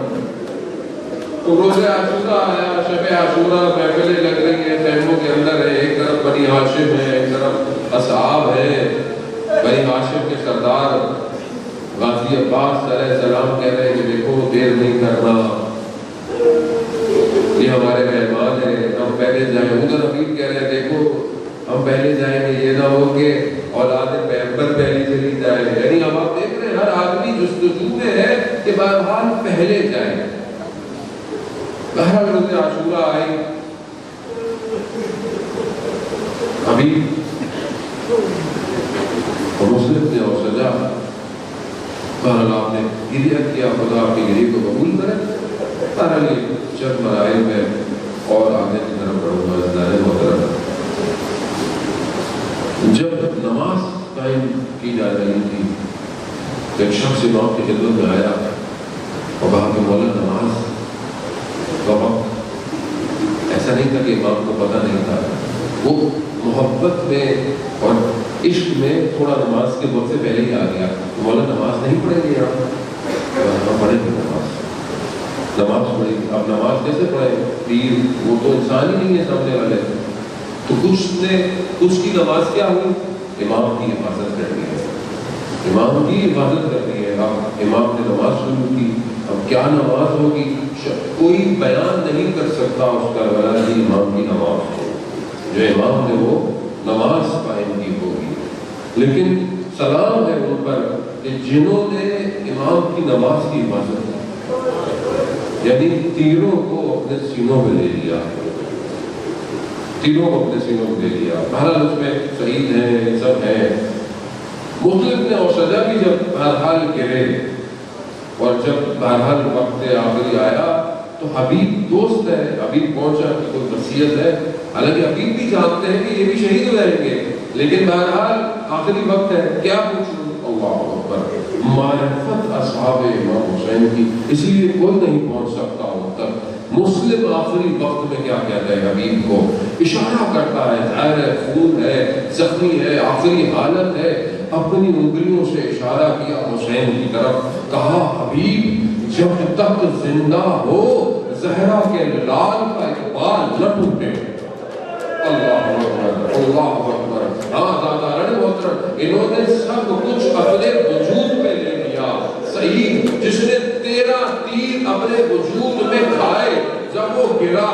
تو روزہ عاشورہ آیا، شب عاشورہ محفلیں لگ رہی ہیں، خیموں کے اندر ہے. ایک طرف بنی ہاشم ہے، ایک طرف اصحاب ہے. بنی ہاشم کے سردار غازی عباس علیہ السلام کہہ رہے ہیں کہ دیکھو دیر نہیں کرنا، یہ ہمارے مہمان ہیں، ہم پہلے جائیں. ادھر حبیب کہہ رہے ہیں دیکھو ہم پہلے جائیں گے، یہ نہ ہو کہ اولاد پیغمبر پہلی چلی جائے. یعنی اب آپ دیکھ رہے ہیں ہر آدمی جستجو میں ہے کہ بہرحال پہلے جائیں. بہرحال روزہ عاشورہ آئی. ابھی مسلم نے اور سجا. بہرحال آپ نے گریہ کیا، خدا آپ کی گریہ کو قبول کرے. بہرحال چند مراحل میں اور آگے کی طرف بڑھوں گا. عزیزان محترم، جب نماز قائم کی جا رہی تھی ایک شخص امام کی خدمت میں آیا اور کہا کہ مولا نماز کا وقت. ایسا نہیں تھا کہ امام کو پتہ نہیں تھا، وہ محبت میں اور عشق میں تھوڑا نماز کے وقت سے پہلے ہی آ گیا. مولا نماز نہیں پڑھیں گے آپ؟ ہم پڑھیں گے نماز پڑھیں گے. اب نماز کیسے پڑھیں؟ پیر وہ تو انسان ہی نہیں ہے سامنے والے. تو کچھ کی نماز کیا ہوئی؟ امام کی حفاظت کرنی ہے، امام کی حفاظت کرنی ہے. اب امام نے نماز شروع کی. اب کیا نماز ہوگی کوئی بیان نہیں کر سکتا اس کا، ولا کی امام کی نماز ہو جو امام نے وہ نماز قائم کی ہوگی. لیکن سلام ہے ان پر کہ جنہوں نے امام کی نماز کی حفاظت کی، یعنی تیروں کو اپنے سینوں میں لے لیا. تیروں کو اپنے سینوں میں لے لیا. بہرحال اس میں شہید ہیں، سب ہیں. مطلب نے اور سجا بھی جب بہرحال گرے اور جب بہرحال وقت آخری آیا تو حبیب دوست ہے، حبیب پہنچا کہ کوئی وصیت ہے. حالانکہ حبیب بھی جانتے ہیں کہ یہ بھی شہید ہو جائیں گے، لیکن بہرحال آخری وقت ہے. کیا پوچھوں؟ اللہ اکبر. معرفت اصحاب امام حسین کی، اس لیے کوئی نہیں پہنچ سکتا ان تک. مسلم آخری وقت میں کیا کہتا ہے حبیب کو؟ اشارہ کرتا ہے، ظاہر ہے خون ہے، زخمی ہے، آخری حالت ہے. اپنی انگلیوں سے اشارہ کیا حسین کی طرف. کہا حبیب جب تک زندہ ہو زہرا کے لال کا ایک بال نہ ٹوٹے. اللہ اکبر، اللہ اکبر. ہاں دادارن محترم، انہوں نے سب کچھ اپنے وجود میں لے لیا. صحیح، جس نے 13 تیر اپنے وجود میں کھائے، جب وہ گرا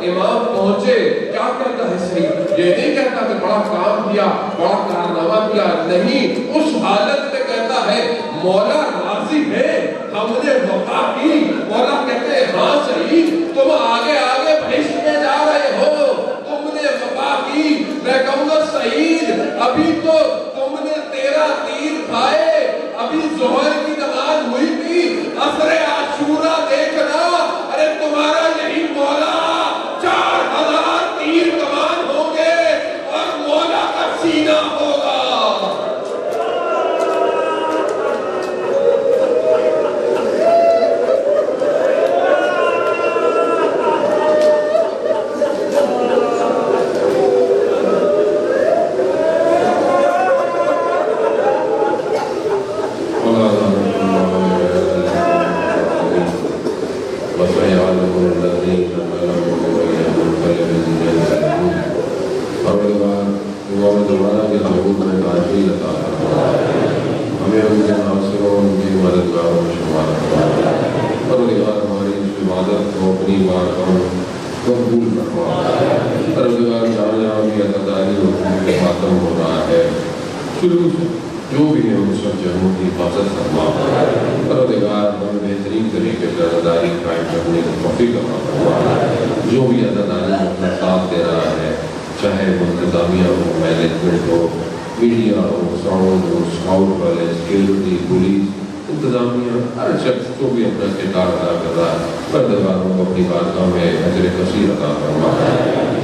امام پہنچے کیا کہتا ہے صحیح؟ یہ نہیں کہتا کہ بڑا کام کیا، بڑا کارنامہ کیا، نہیں، اس حالت میں کہتا ہے مولا راضی ہے، ہم نے وفا کی۔ مولا کہتے ہیں ہاں صحیح، تم آگے آگے بہشت میں جا رہے ہو، تم نے وفا کی۔ میں کہوں گا سعید، ابھی تو تم نے 13 تیر کھائے، ابھی ظہر کی نماز ہوئی تھی، عصر عاشورہ دیکھنا، ارے تمہارا یہی مولا 4000 تیر کمان ہوں گے اور مولا کا سینہ ہوگا۔ ہمیں ان کے ناصروں، ان کے مددگاروں میں شمار فرما۔ پروردگار ہماری اس عبادت کو اپنی بارگاہ میں قبول فرما۔ پروردگار جہاں جہاں بھی عطاداری اور خاتم ہو رہا ہے، شروع سے جو بھی ہے ان سب جگہوں کی حفاظت فرما۔ پروردگار ہمیں بہترین طریقے سے عطاداری قائم کرنے کی توفیق عطا فرما۔ جو بھی عطاداری میں اپنا ساتھ دے رہا ہے، چاہے وہ انتظامیہ ہو، مینجمنٹ ہو، میڈیا ہو، ساؤنڈ ہو، اسکاؤٹ والے، سیکیورٹی، پولیس، انتظامیہ، ہر شخص جو بھی اپنا کردار ادا کر رہا ہے، پروردگار کو اپنی بارگاہ میں اجر کثیر عطا فرما۔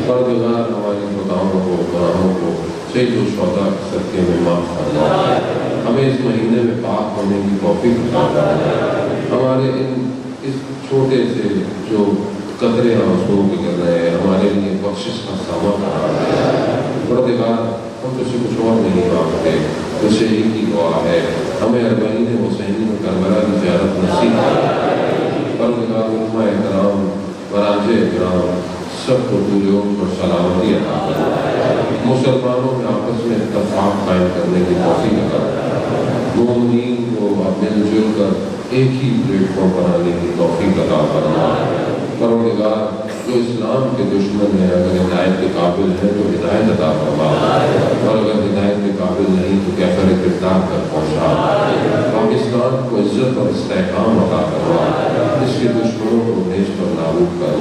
پروردگار ہماری خطاؤں کو، گناہوں کو سید الشہداء کے صدقے میں معاف فرما۔ ہمیں اس مہینے میں پاک ہونے کی توفیق عطا فرما۔ ہمارے اس چھوٹے سے جو قطرے آنسوؤں کے کر رہے ہیں، ہمارے لیے بخشش کا سامان قرار دے۔ پروردگار ہم تو سے کچھ اور نہیں مانگتے، تو شہید کی دعا ہے، ہمیں 40 حسینی میں کربلا کی زیارت نصیب کرے۔ پروردگار علماء احترام، براجع احترام سب کو دور اور سلامتی عطا کرے۔ مسلمانوں میں آپس میں اتفاق قائم کرنے کی توفیق عطا کرے۔ مومنین کو مل جل کر ایک ہی پلیٹ فارم پر آنے کی توفیق عطا فرما۔ پروردگار جو اسلام کے دشمن ہیں، اگر ہدایت کے قابل ہیں تو ہدایت عطا فرما، اور اگر ہدایت کے قابل نہیں تو کیفر کردار تک پہنچا۔ پاکستان کو عزت اور استحکام عطا فرما، اس کے دشمنوں کو نیز پر نابود کر۔